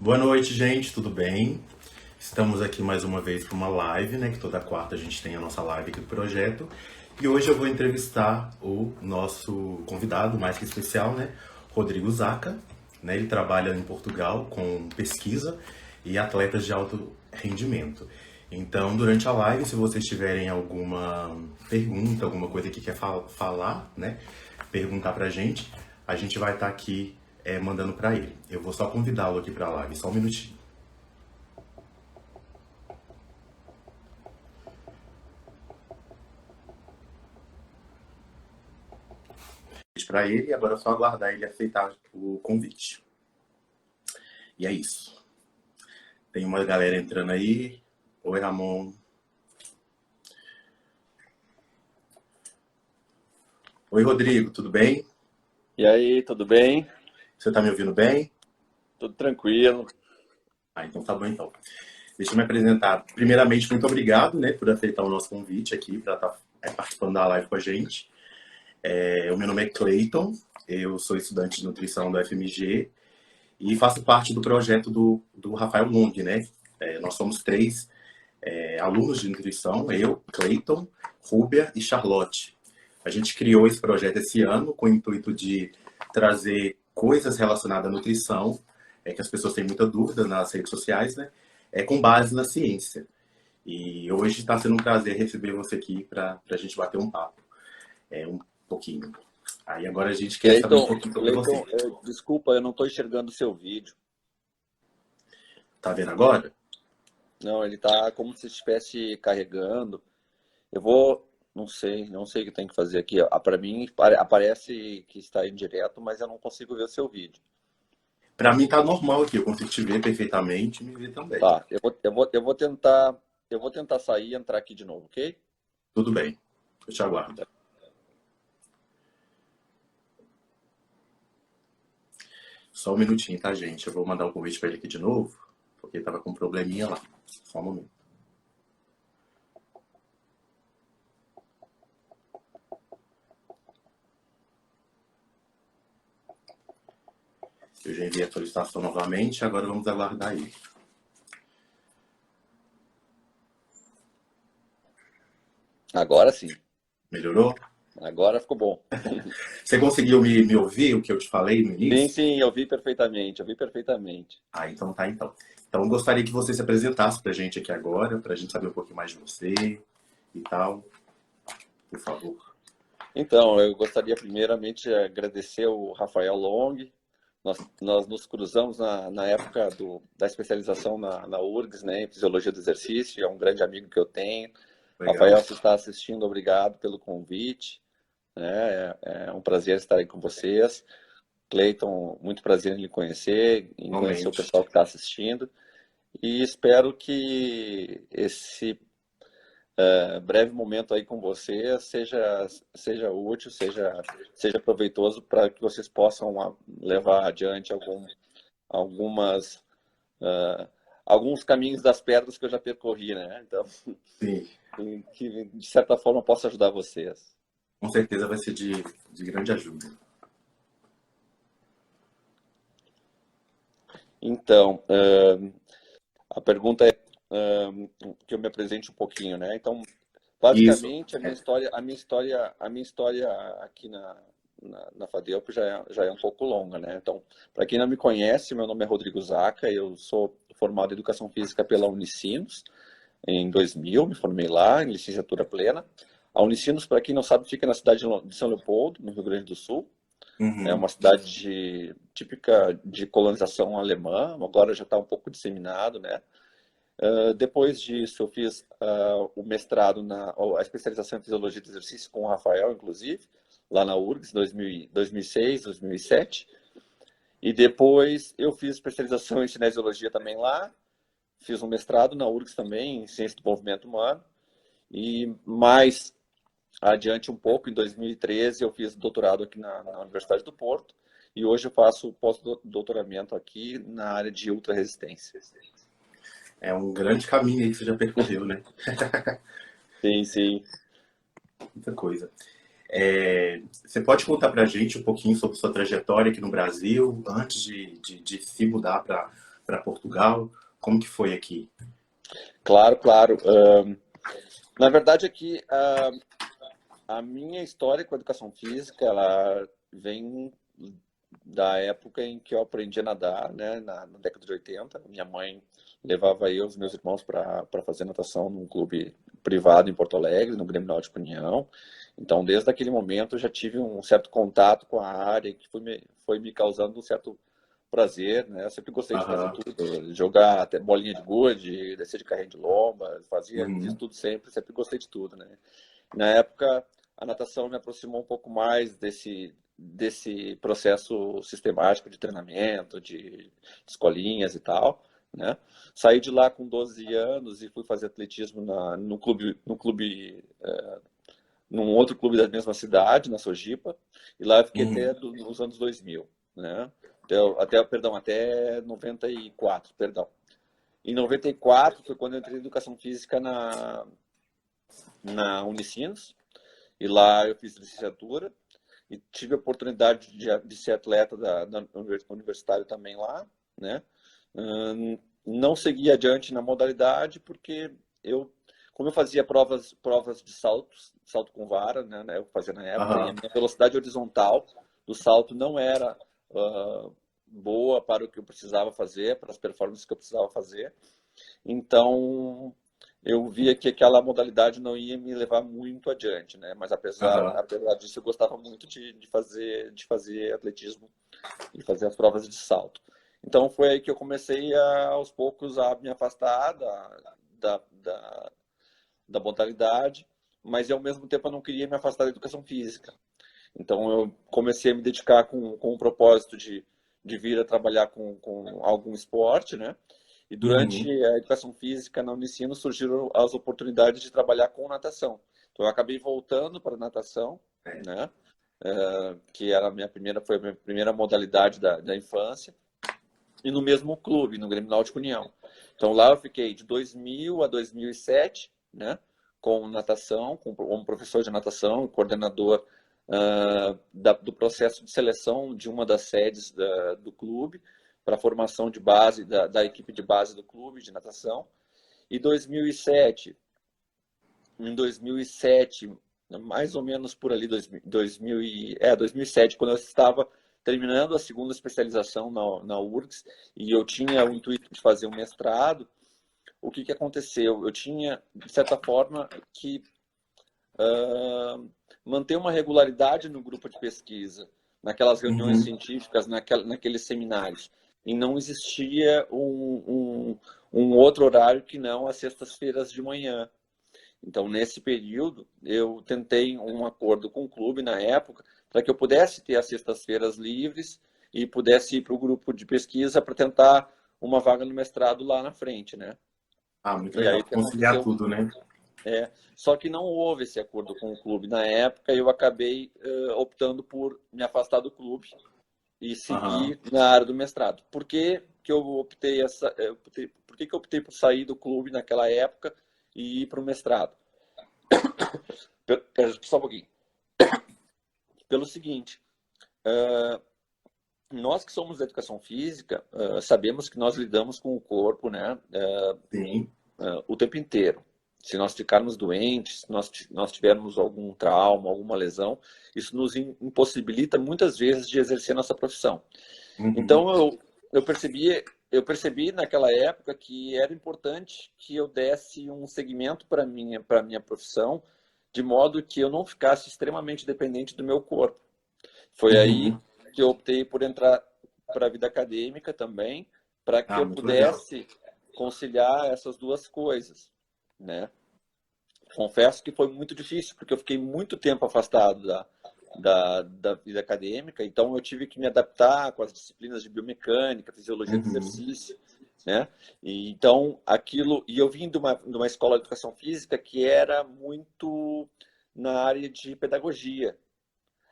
Boa noite, gente, tudo bem? Estamos aqui mais uma vez para uma live, né? Que toda quarta a gente tem a nossa live aqui do projeto. E hoje eu vou entrevistar o nosso convidado mais que especial, né? Rodrigo Zaca, né? Ele trabalha em Portugal com pesquisa e atletas de alto rendimento. Então, durante a live, se vocês tiverem alguma pergunta, alguma coisa que quer falar, né? Perguntar pra a gente vai estar aqui mandando para ele. Eu vou só convidá-lo aqui para a live, só um minutinho. Para ele e agora é só aguardar ele aceitar o convite. E é isso. Tem uma galera entrando aí. Oi, Ramon. Oi, Rodrigo, tudo bem? E aí, tudo bem? Você tá me ouvindo bem? Tudo tranquilo. Ah, então tá bom então. Deixa eu me apresentar. Primeiramente, muito obrigado, né, por aceitar o nosso convite aqui para estar participando da live com a gente. O meu nome é Clayton, eu sou estudante de nutrição do FMG e faço parte do projeto do Rafael Long, né? Nós somos três alunos de nutrição, eu, Clayton, Rúbia e Charlotte. A gente criou esse projeto esse ano com o intuito de trazer coisas relacionadas à nutrição, que as pessoas têm muita dúvida nas redes sociais, né? Com base na ciência. E hoje está sendo um prazer receber você aqui para a gente bater um papo, um pouquinho. Aí agora a gente quer saber um Cleiton, pouquinho sobre você. Cleiton, desculpa, eu não estou enxergando o seu vídeo. Tá vendo agora? Não, ele está como se estivesse carregando. Eu vou, não sei o que tem que fazer aqui. Para mim, aparece que está em direto, mas eu não consigo ver o seu vídeo. Para mim tá normal aqui, eu consigo te ver perfeitamente e me ver também. Tá, eu vou tentar sair e entrar aqui de novo, ok? Tudo bem, eu te aguardo. Só um minutinho, tá, gente? Eu vou mandar um convite para ele aqui de novo, porque ele tava com um probleminha lá. Só um momento. Eu já enviei a solicitação novamente, agora vamos aguardar ele. Agora sim. Melhorou? Agora ficou bom. Você conseguiu me ouvir o que eu te falei no Sim, início? sim, eu vi perfeitamente, eu vi perfeitamente. Ah, então tá, então. Então eu gostaria que você se apresentasse pra gente aqui agora, pra gente saber um pouquinho mais de você e tal, por favor. Então, eu gostaria primeiramente de agradecer o Rafael Long. Nós nos cruzamos na época da especialização na URGS, né, em Fisiologia do Exercício. É um grande amigo que eu tenho. Legal. Rafael, se está assistindo, obrigado pelo convite. Né? É um prazer estar aí com vocês. Cleiton, muito prazer em lhe conhecer, em conhecer o Realmente. pessoal que está assistindo. E espero que esse breve momento aí com você seja útil, seja proveitoso para que vocês possam levar adiante algumas, uh, alguns caminhos das pedras que eu já percorri, né? Então, Sim, que de certa forma possa ajudar vocês. com certeza vai ser de grande ajuda. Então, a pergunta é que eu me apresente um pouquinho, né? Então, Isso. basicamente, a minha história aqui na FADEUP já é um pouco longa, né? Então, para quem não me conhece, meu nome é Rodrigo Zaca, eu sou formado em Educação Física pela Unicinos, em 2000, me formei lá, em licenciatura plena. A Unicinos, para quem não sabe, fica na cidade de São Leopoldo, no Rio Grande do Sul. É Uhum. uma cidade típica de colonização alemã, agora já está um pouco disseminado, né? Depois disso, eu fiz o mestrado, a especialização em Fisiologia do Exercício com o Rafael, inclusive, lá na URGS, 2006, 2007. E depois eu fiz especialização em Cinesiologia também lá, fiz um mestrado na URGS também, em Ciência do Desenvolvimento Humano. E mais adiante um pouco, em 2013, eu fiz doutorado aqui na Universidade do Porto. E hoje eu faço pós-doutoramento aqui na área de ultra-resistência. É um grande caminho aí que você já percorreu, né? Sim, sim. Muita coisa. Você pode contar pra gente um pouquinho sobre sua trajetória aqui no Brasil, antes de se mudar para para Portugal? Como que foi aqui? Claro, claro. Na verdade, aqui, a minha história com a educação física, ela vem da época em que eu aprendi a nadar, né, na década de 80. Minha mãe levava eu e os meus irmãos para fazer natação num clube privado em Porto Alegre, no Grêmio Náutico União. Então, desde aquele momento, eu já tive um certo contato com a área que foi me causando um certo prazer, né? Eu sempre gostei de fazer Aham. tudo, jogar até bolinha de gude, descer de carrinho de lomba, fiz Uhum. tudo sempre gostei de tudo, né? Na época, a natação me aproximou um pouco mais desse processo sistemático de treinamento, de escolinhas e tal, né? Saí de lá com 12 anos e fui fazer atletismo num outro clube da mesma cidade, na Sojipa, e lá eu fiquei Uhum. até nos anos 2000, né? Perdão, até 94, perdão. Em 94 foi quando eu entrei em educação física na Unicinos, e lá eu fiz licenciatura e tive a oportunidade de ser atleta da universitário também lá, né? Não segui adiante na modalidade porque como eu fazia provas de salto com vara, né, eu fazia na época, e a Aham. minha velocidade horizontal do salto não era boa para o que eu precisava fazer, para as performances que eu precisava fazer. Então, eu via que aquela modalidade não ia me levar muito adiante, né? Mas Aham. apesar disso, eu gostava muito de fazer atletismo e fazer as provas de salto. Então foi aí que eu comecei aos poucos a me afastar da, da, da modalidade, mas ao mesmo tempo eu não queria me afastar da educação física. Então eu comecei a me dedicar com o propósito de vir a trabalhar com algum esporte, né? E durante Uhum. a educação física na Unicino surgiram as oportunidades de trabalhar com natação. Então eu acabei voltando para a natação, É. né? Que era foi a minha primeira modalidade da infância, e no mesmo clube, no Grêmio Náutico União. Então lá eu fiquei de 2000 a 2007, né? Com natação, como professor de natação, coordenador do processo de seleção de uma das sedes do clube, para a formação de base, da equipe de base do clube de natação. E 2007, em 2007, mais ou menos por ali, 2007, quando eu estava terminando a segunda especialização na URGS, e eu tinha o intuito de fazer um mestrado, o que aconteceu? Eu tinha, de certa forma, que manter uma regularidade no grupo de pesquisa, naquelas reuniões Uhum. científicas, naqueles seminários. E não existia um outro horário que não as sextas-feiras de manhã. Então, nesse período, eu tentei um acordo com o clube na época para que eu pudesse ter as sextas-feiras livres e pudesse ir para o grupo de pesquisa para tentar uma vaga no mestrado lá na frente, né? Ah, muito E aí legal. o que Conciliar aconteceu? tudo, né? Só que não houve esse acordo com o clube na época e eu acabei optando por me afastar do clube e Aham. seguir na área do mestrado. Por que que por que que eu optei por sair do clube naquela época e ir para o mestrado? Só um pouquinho. Pelo seguinte, nós que somos da educação física, sabemos que nós lidamos com o corpo, né, Sim. o tempo inteiro. Se nós ficarmos doentes, se nós tivermos algum trauma, alguma lesão, isso nos impossibilita muitas vezes de exercer nossa profissão. Uhum. Então eu percebi naquela época que era importante que eu desse um segmento para minha profissão, de modo que eu não ficasse extremamente dependente do meu corpo. Foi aí Uhum. que eu optei por entrar para a vida acadêmica também, para que Ah, eu muito legal. pudesse conciliar essas duas coisas, né? Confesso que foi muito difícil, porque eu fiquei muito tempo afastado da vida acadêmica, então eu tive que me adaptar com as disciplinas de biomecânica, fisiologia do Uhum. exercício, né? E eu vim de uma escola de educação física que era muito na área de pedagogia.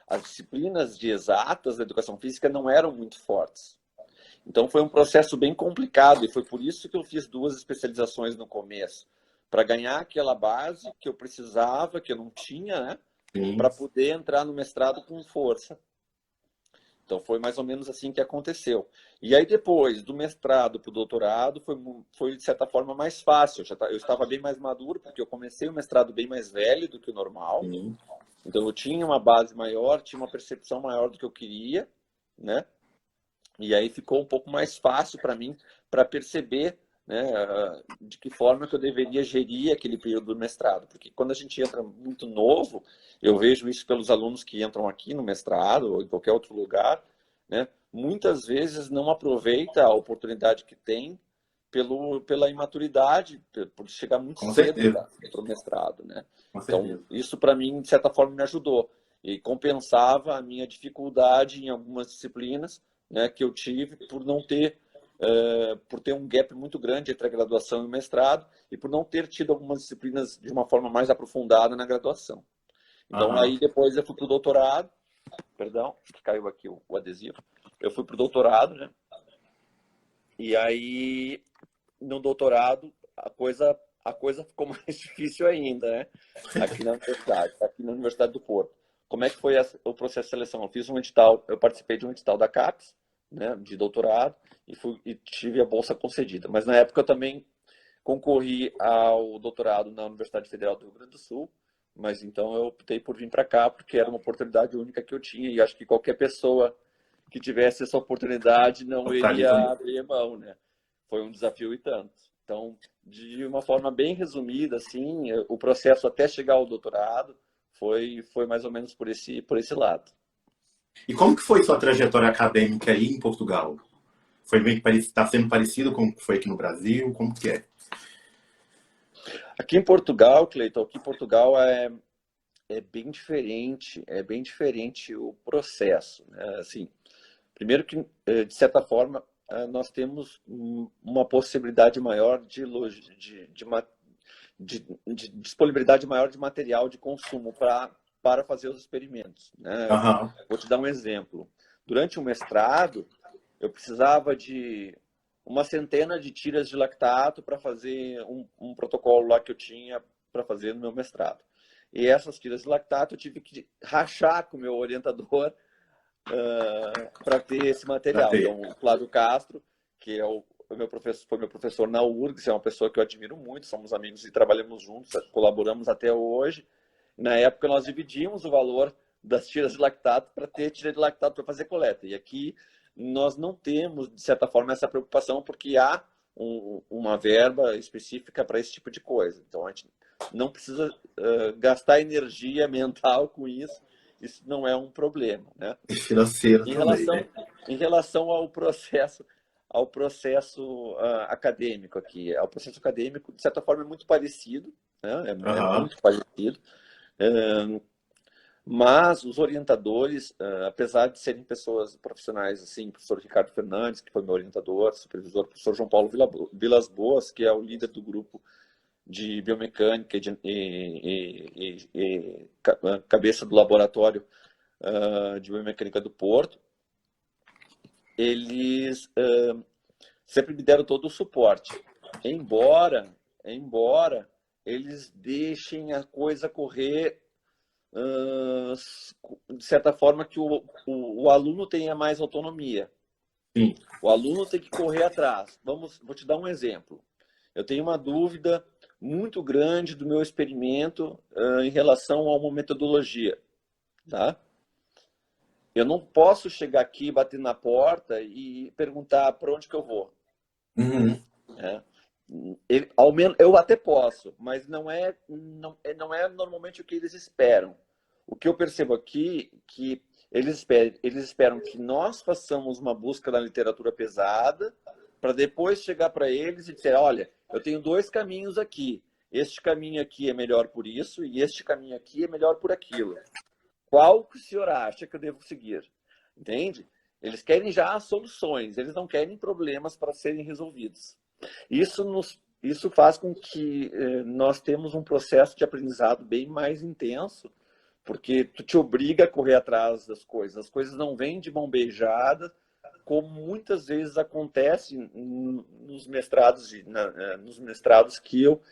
As disciplinas de exatas da educação física não eram muito fortes. Então foi um processo bem complicado e foi por isso que eu fiz 2 especializações no começo, para ganhar aquela base que eu precisava, que eu não tinha, né, Sim. para poder entrar no mestrado com força. Então, foi mais ou menos assim que aconteceu. E aí, depois do mestrado para o doutorado, foi, de certa forma, mais fácil. Eu estava bem mais maduro, porque eu comecei o mestrado bem mais velho do que o normal. Sim. Então, eu tinha uma base maior, tinha uma percepção maior do que eu queria, né? E aí ficou um pouco mais fácil para mim, para perceber, né, de que forma que eu deveria gerir aquele período do mestrado. Porque quando a gente entra muito novo, eu vejo isso pelos alunos que entram aqui no mestrado ou em qualquer outro lugar, né, muitas vezes não aproveita a oportunidade que tem pela imaturidade, por chegar muito Com cedo certeza. para o mestrado, né? Com Então, certeza. isso para mim, de certa forma, me ajudou. E compensava a minha dificuldade em algumas disciplinas, né, que eu tive por ter um gap muito grande entre a graduação e o mestrado e por não ter tido algumas disciplinas de uma forma mais aprofundada na graduação. Então, Aham. aí depois eu fui para o doutorado, perdão, que caiu aqui o adesivo, eu fui para o doutorado, né? E aí, no doutorado, a coisa ficou mais difícil ainda, né? Aqui na Universidade do Porto. Como é que foi o processo de seleção? Eu fiz um edital, eu participei de um edital da CAPES, né, de doutorado, e tive a bolsa concedida. Mas na época eu também concorri ao doutorado na Universidade Federal do Rio Grande do Sul, mas então eu optei por vir para cá porque era uma oportunidade única que eu tinha e acho que qualquer pessoa que tivesse essa oportunidade não Optaria iria também. abrir mão, né? Foi um desafio e tanto. Então, de uma forma bem resumida, assim, o processo até chegar ao doutorado foi mais ou menos por esse lado. E como que foi sua trajetória acadêmica aí em Portugal? Foi bem parecido, está sendo parecido com o que foi aqui no Brasil? Como que é? Aqui em Portugal, Cleiton, aqui em Portugal é bem diferente o processo, né? Assim, primeiro que, de certa forma, nós temos uma possibilidade maior de disponibilidade maior de material de consumo para fazer os experimentos, né? Aham. Vou te dar um exemplo. Durante o mestrado, eu precisava de uma centena de tiras de lactato para fazer um protocolo lá que eu tinha para fazer no meu mestrado. E essas tiras de lactato eu tive que rachar com o meu orientador para ter esse Pra material. ter. Então, o Flávio Castro, que é o meu professor, foi meu professor na URGS, é uma pessoa que eu admiro muito, somos amigos e trabalhamos juntos, colaboramos até hoje. Na época, nós dividimos o valor das tiras de lactato para ter tira de lactato para fazer coleta. E aqui nós não temos, de certa forma, essa preocupação, porque há uma verba específica para esse tipo de coisa. Então, a gente não precisa gastar energia mental com isso, isso não é um problema, né? E financeiro Em também, relação, né? em relação ao processo acadêmico aqui, o processo acadêmico, de certa forma, é muito parecido, né? É Aham. muito parecido, é, mas os orientadores, apesar de serem pessoas profissionais, assim, o professor Ricardo Fernandes, que foi meu orientador, supervisor, o professor João Paulo Vilas Boas, que é o líder do grupo de biomecânica e cabeça do laboratório de biomecânica do Porto, eles sempre me deram todo o suporte. Embora eles deixem a coisa correr de certa forma que o aluno tenha mais autonomia. Sim. O aluno tem que correr atrás. Vou te dar um exemplo. Eu tenho uma dúvida muito grande do meu experimento em relação a uma metodologia, tá? Eu não posso chegar aqui, bater na porta e perguntar para onde que eu vou. Uhum. Né? Ao menos, eu até posso, mas não é normalmente o que eles esperam. O que eu percebo aqui que eles esperam que nós façamos uma busca na literatura pesada para depois chegar para eles e dizer, olha, eu tenho dois caminhos aqui. Este caminho aqui é melhor por isso e este caminho aqui é melhor por aquilo. Qual que o senhor acha que eu devo seguir? Entende? Eles querem já as soluções, eles não querem problemas para serem resolvidos. Isso faz com que nós temos um processo de aprendizado bem mais intenso, porque tu te obriga a correr atrás das coisas. As coisas não vêm de mão beijada, como muitas vezes acontece nos mestrados que eu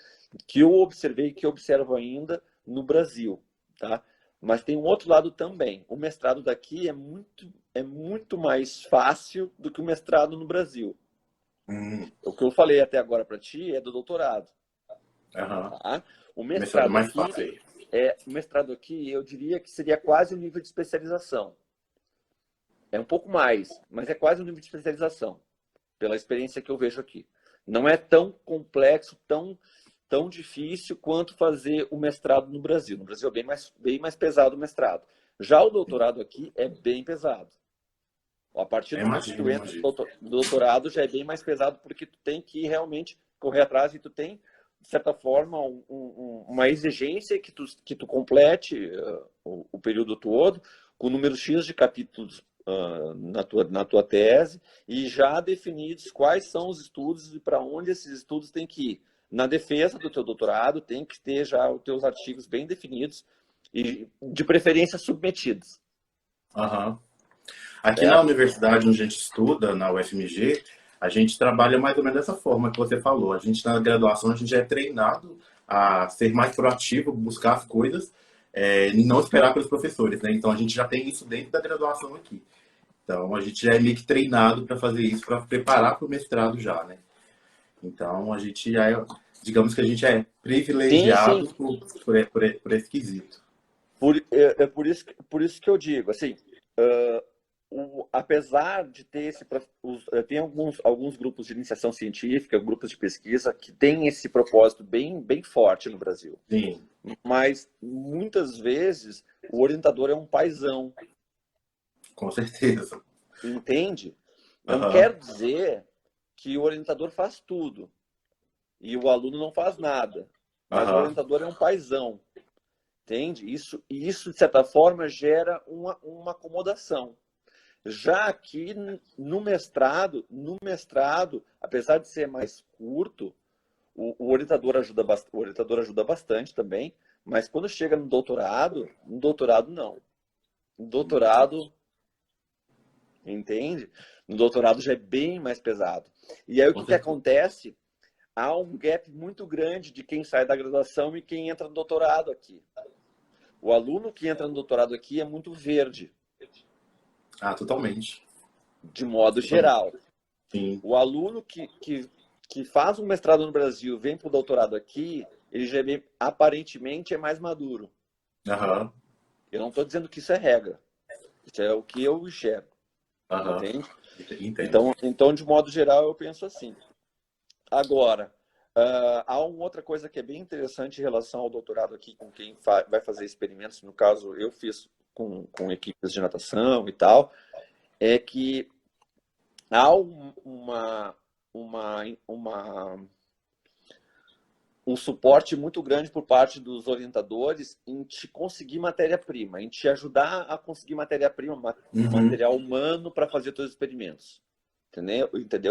observei e que eu observo ainda no Brasil, tá? Mas tem um outro lado também. O mestrado daqui é muito mais fácil do que o mestrado no Brasil. Hum. O que eu falei até agora para ti é do doutorado. Aham. Tá? O Mestrado mestrado mais aqui, fácil aí. o mestrado aqui, eu diria que seria quase um nível de especialização. É um pouco mais, mas é quase um nível de especialização, pela experiência que eu vejo aqui. Não é tão complexo, tão difícil quanto fazer o mestrado no Brasil. No Brasil é bem mais pesado o mestrado. Já o doutorado aqui é bem pesado. A partir do momento que tu entra Imagino. no doutorado, já é bem mais pesado, porque tu tem que realmente correr atrás e tu tem, de certa forma, uma exigência que tu complete o período todo, com número X de capítulos na tua tese, e já definidos quais são os estudos e para onde esses estudos têm que ir. Na defesa do teu doutorado, tem que ter já os teus artigos bem definidos e, de preferência, submetidos. Aham. Aqui na Certo? universidade onde a gente estuda, na UFMG, a gente trabalha mais ou menos dessa forma que você falou. A gente, na graduação, a gente é treinado a ser mais proativo, buscar as coisas, e não esperar pelos professores, né? Então, a gente já tem isso dentro da graduação aqui. Então, a gente já é meio que treinado para fazer isso, para preparar para o mestrado já, né? Então, a gente já é, digamos que a gente é Sim, sim. privilegiado por esse quesito. Por isso que eu digo, assim, apesar de ter tem alguns grupos de iniciação científica, grupos de pesquisa que têm esse propósito bem forte no Brasil. Sim, Mas muitas vezes o orientador é um paizão, com certeza. entende? Não Aham, quer dizer que o orientador faz tudo e o aluno não faz nada, mas o aham. orientador é um paizão, entende? Isso de certa forma gera uma acomodação. Já aqui no mestrado, apesar de ser mais curto, o orientador ajuda bastante também, mas quando chega no doutorado não. No doutorado, entende? No doutorado já é bem mais pesado. E aí o Com que certeza. acontece? Há um gap muito grande de quem sai da graduação e quem entra no doutorado aqui. O aluno que entra no doutorado aqui é muito verde, Ah, totalmente. de modo Totalmente. geral. Sim. O aluno que faz um mestrado no Brasil, vem para o doutorado aqui, ele já aparentemente é mais maduro. Aham, Eu não estou dizendo que isso é regra. Isso é o que eu enxergo, aham. entende? Entendo. Então, de modo geral, eu penso assim. Agora, há uma outra coisa que é bem interessante em relação ao doutorado aqui, com quem vai fazer experimentos, no caso, eu fiz com equipes de natação e tal, é que há uma, uma um suporte muito grande por parte dos orientadores em te conseguir matéria-prima, em te ajudar a conseguir matéria-prima, Uhum. material humano para fazer seus experimentos. Entendeu?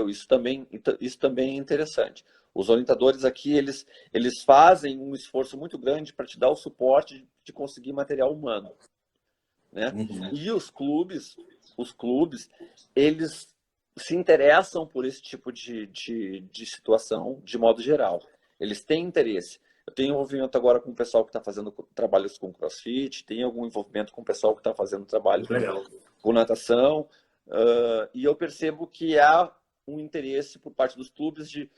Isso também é interessante. Os orientadores aqui, eles fazem um esforço muito grande para te dar o suporte de conseguir material humano, né? Uhum. E os clubes, eles se interessam por esse tipo de situação de modo geral. Eles têm interesse. Eu tenho envolvimento agora com o pessoal que está fazendo trabalhos com CrossFit, tem algum envolvimento com o pessoal que está fazendo trabalho Muito legal. com natação, e eu percebo que há um interesse por parte dos clubes de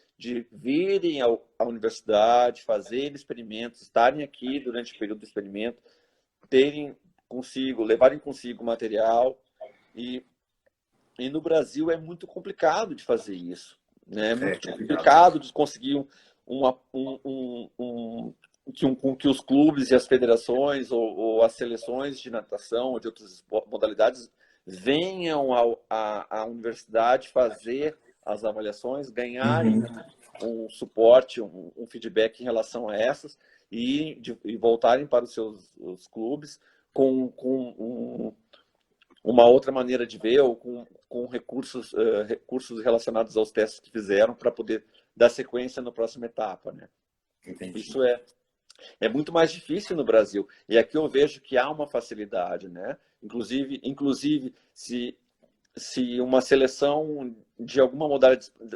virem à universidade, fazerem experimentos, estarem aqui durante o período do experimento, levarem consigo material, e, e no Brasil é muito complicado de fazer isso, né? É É muito complicado. complicado de conseguir que os clubes e as federações ou as seleções de natação ou de outras modalidades venham à universidade fazer as avaliações, ganharem Uhum. um suporte, um feedback em relação a essas e voltarem para os clubes com uma outra maneira de ver ou com recursos relacionados aos testes que fizeram para poder dar sequência na próxima etapa, né? Entendi. Isso é muito mais difícil no Brasil. E aqui eu vejo que há uma facilidade, né? Inclusive se uma seleção de alguma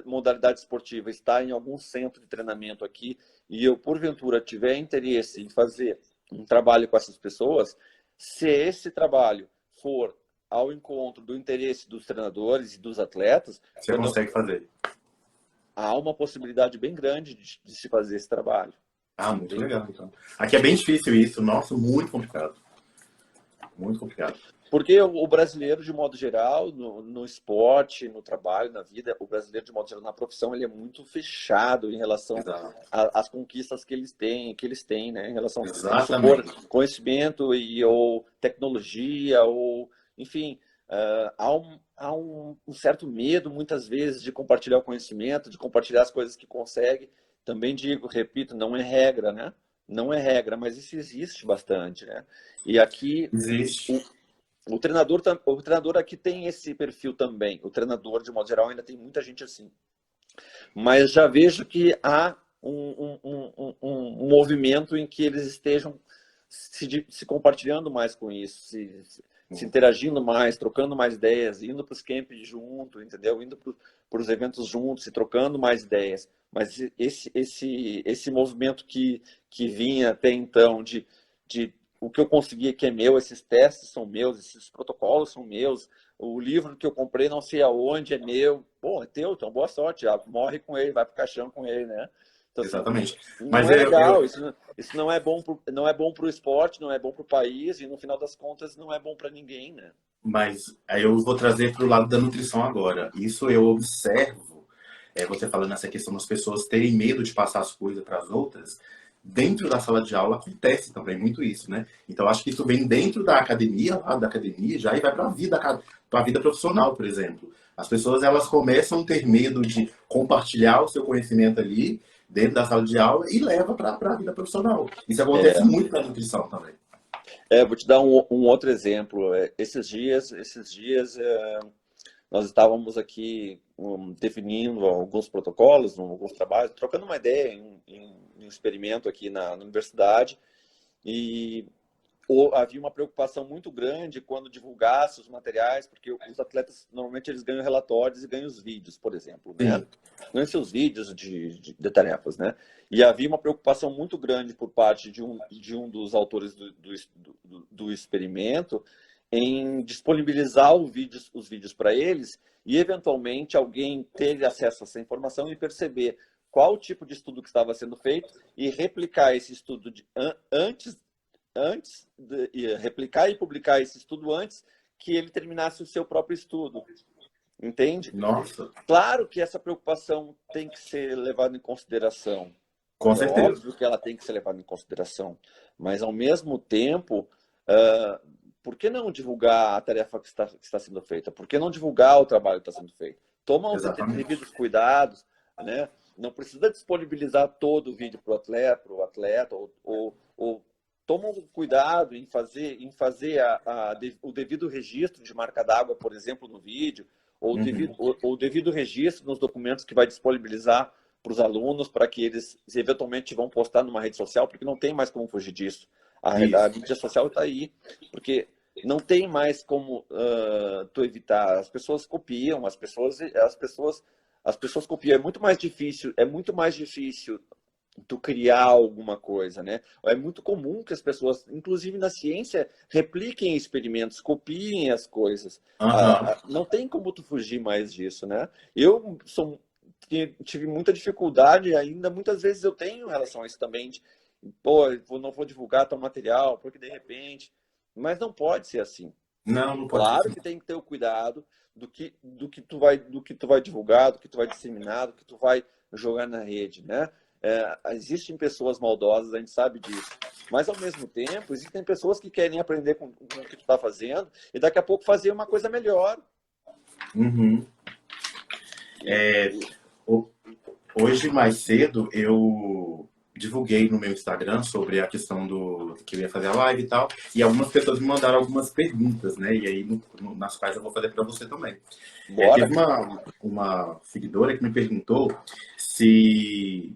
modalidade esportiva está em algum centro de treinamento aqui e eu, porventura, tiver interesse em fazer um trabalho com essas pessoas, se esse trabalho for ao encontro do interesse dos treinadores e dos atletas, Você consegue fazer. há uma possibilidade bem grande de se fazer esse trabalho. Ah, muito legal, então. Aqui é bem difícil isso. Nossa, muito complicado. Muito complicado. Porque o brasileiro, de modo geral, no esporte, no trabalho, na vida, o brasileiro, de modo geral, na profissão, ele é muito fechado em relação Exato. às conquistas que eles têm, né? Em relação, vamos supor, Exatamente. conhecimento ou tecnologia, ou, enfim, há um certo medo, muitas vezes, de compartilhar o conhecimento, de compartilhar as coisas que consegue. Também digo, repito, não é regra, né? Não é regra, mas isso existe bastante, né? E aqui Existe. o treinador aqui tem esse perfil também. O treinador, de modo geral, ainda tem muita gente assim. Mas já vejo que há um movimento em que eles estejam se compartilhando mais com isso, se interagindo mais, trocando mais ideias, indo para os camps junto, entendeu? Indo para os eventos juntos, se trocando mais ideias. Mas esse movimento que vinha até então de o que eu consegui que é meu, esses testes são meus, esses protocolos são meus, o livro que eu comprei não sei aonde é meu, pô, é teu, então boa sorte, já morre com ele, vai pro caixão com ele, né? Então, assim, Exatamente. Mas não é legal, isso não é bom não é bom pro esporte, não é bom pro país e no final das contas não é bom para ninguém, né? Mas aí eu vou trazer para o lado da nutrição agora. Isso eu observo, você falando essa questão das pessoas terem medo de passar as coisas para as outras. Dentro da sala de aula acontece também muito isso, né? Então acho que isso vem dentro da academia, lá da academia, já e vai para a vida profissional, por exemplo. As pessoas elas começam a ter medo de compartilhar o seu conhecimento ali dentro da sala de aula e leva para a vida profissional. Isso acontece É, muito na nutrição também. vou te dar um outro exemplo. Esses dias nós estávamos aqui definindo alguns protocolos, alguns trabalhos, trocando uma ideia em um experimento aqui na universidade e havia uma preocupação muito grande quando divulgasse os materiais, porque os atletas normalmente eles ganham relatórios e ganham os vídeos, por exemplo, né? Sim. Ganham seus vídeos de tarefas, né? E havia uma preocupação muito grande por parte de um dos autores do experimento em disponibilizar os vídeos para eles e, eventualmente, alguém ter acesso a essa informação e perceber qual o tipo de estudo que estava sendo feito e replicar esse estudo replicar e publicar esse estudo antes que ele terminasse o seu próprio estudo. Entende? Nossa, Claro que essa preocupação tem que ser levada em consideração. com É certeza. óbvio que ela tem que ser levada em consideração. Mas, ao mesmo tempo, por que não divulgar a tarefa que está sendo feita? Por que não divulgar o trabalho que está sendo feito? Toma os Exatamente. devidos cuidados, né? Não precisa disponibilizar todo o vídeo para o atleta ou toma um cuidado em fazer o devido registro de marca d'água, por exemplo, no vídeo, ou Uhum. o devido registro nos documentos que vai disponibilizar para os alunos, para que eles eventualmente vão postar numa rede social, porque não tem mais como fugir disso. A Isso. mídia social está aí, porque não tem mais como tu evitar. As pessoas copiam, as pessoas copiam. É muito mais difícil tu criar alguma coisa, né? É muito comum que as pessoas, inclusive na ciência, repliquem experimentos, copiem as coisas. Aham. Não tem como tu fugir mais disso, né? Tive muita dificuldade, ainda muitas vezes eu tenho em relação a isso também, pô, eu não vou divulgar tal material, porque de repente... Mas não pode ser assim. Não, não pode ser Claro assim. que tem que ter o cuidado do que tu vai divulgar, do que tu vai disseminar, do que tu vai jogar na rede, né? Existem pessoas maldosas, a gente sabe disso. Mas, ao mesmo tempo, existem pessoas que querem aprender com o que tu está fazendo e daqui a pouco fazer uma coisa melhor. Uhum. É, E, ho- hoje, mais cedo, eu divulguei no meu Instagram sobre a questão do que eu ia fazer a live e tal, e algumas pessoas me mandaram algumas perguntas, né? E aí, nas quais eu vou fazer para você também. Teve bora. uma seguidora que me perguntou se,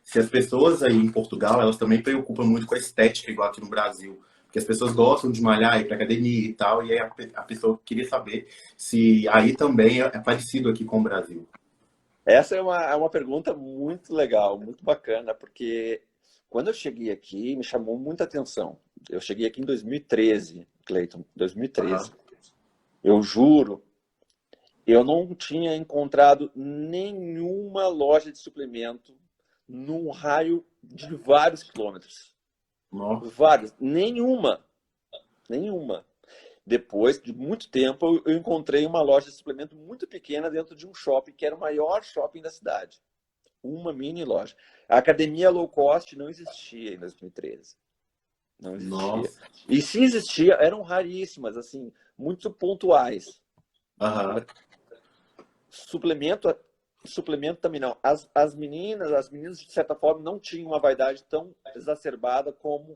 se as pessoas aí em Portugal, elas também preocupam muito com a estética, igual aqui no Brasil. Porque as pessoas gostam de malhar, ir para academia e tal, e aí a pessoa queria saber se aí também é parecido aqui com o Brasil. Essa é uma pergunta muito legal, muito bacana, porque quando eu cheguei aqui, me chamou muita atenção. Eu cheguei aqui em 2013, Cleiton, Aham. 2013. Eu juro, eu não tinha encontrado nenhuma loja de suplemento num raio de vários quilômetros. Nossa. Vários. Nenhuma. Nenhuma. Depois de muito tempo, eu encontrei uma loja de suplemento muito pequena dentro de um shopping, que era o maior shopping da cidade. Uma mini loja. A academia low cost não existia em 2013. Não existia. Nossa. E se existia, eram raríssimas, assim, muito pontuais. Aham. Suplemento, suplemento também não. As meninas, de certa forma, não tinham uma vaidade tão exacerbada como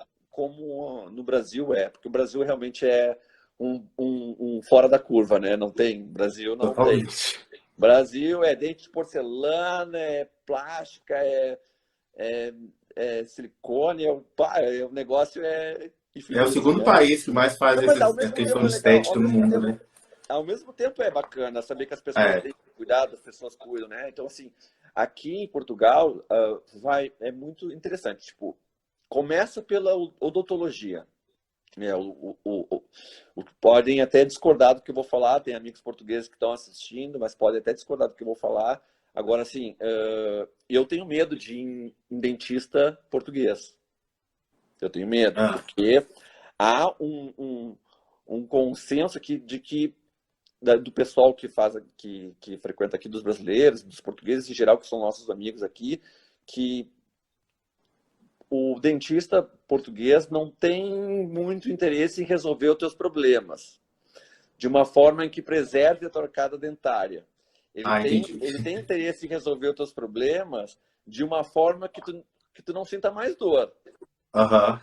no Brasil é. Porque o Brasil realmente é um fora da curva, né? Não tem. Brasil não tem. Totalmente. Brasil é dente de porcelana, é plástica, é silicone, o negócio é É o infinito, segundo né? país que mais faz Não, mas ao essa mesmo questão tempo é de legal, estética no mundo, né? ao mesmo tempo é bacana saber que as pessoas É. têm cuidado, as pessoas cuidam, né? Então, assim, aqui em Portugal, é muito interessante. Tipo, começa pela odontologia. Né? Podem até discordar do que eu vou falar, tem amigos portugueses que estão assistindo, mas podem até discordar do que eu vou falar. Agora, assim, eu tenho medo de ir em dentista português. Eu tenho medo, Ah, porque há um consenso aqui de que do pessoal que frequenta aqui, dos brasileiros, dos portugueses em geral, que são nossos amigos aqui, que o dentista português não tem muito interesse em resolver os teus problemas de uma forma em que preserve a tua arcada dentária. entendi. Ele tem interesse em resolver os teus problemas de uma forma que tu não sinta mais dor. Aham.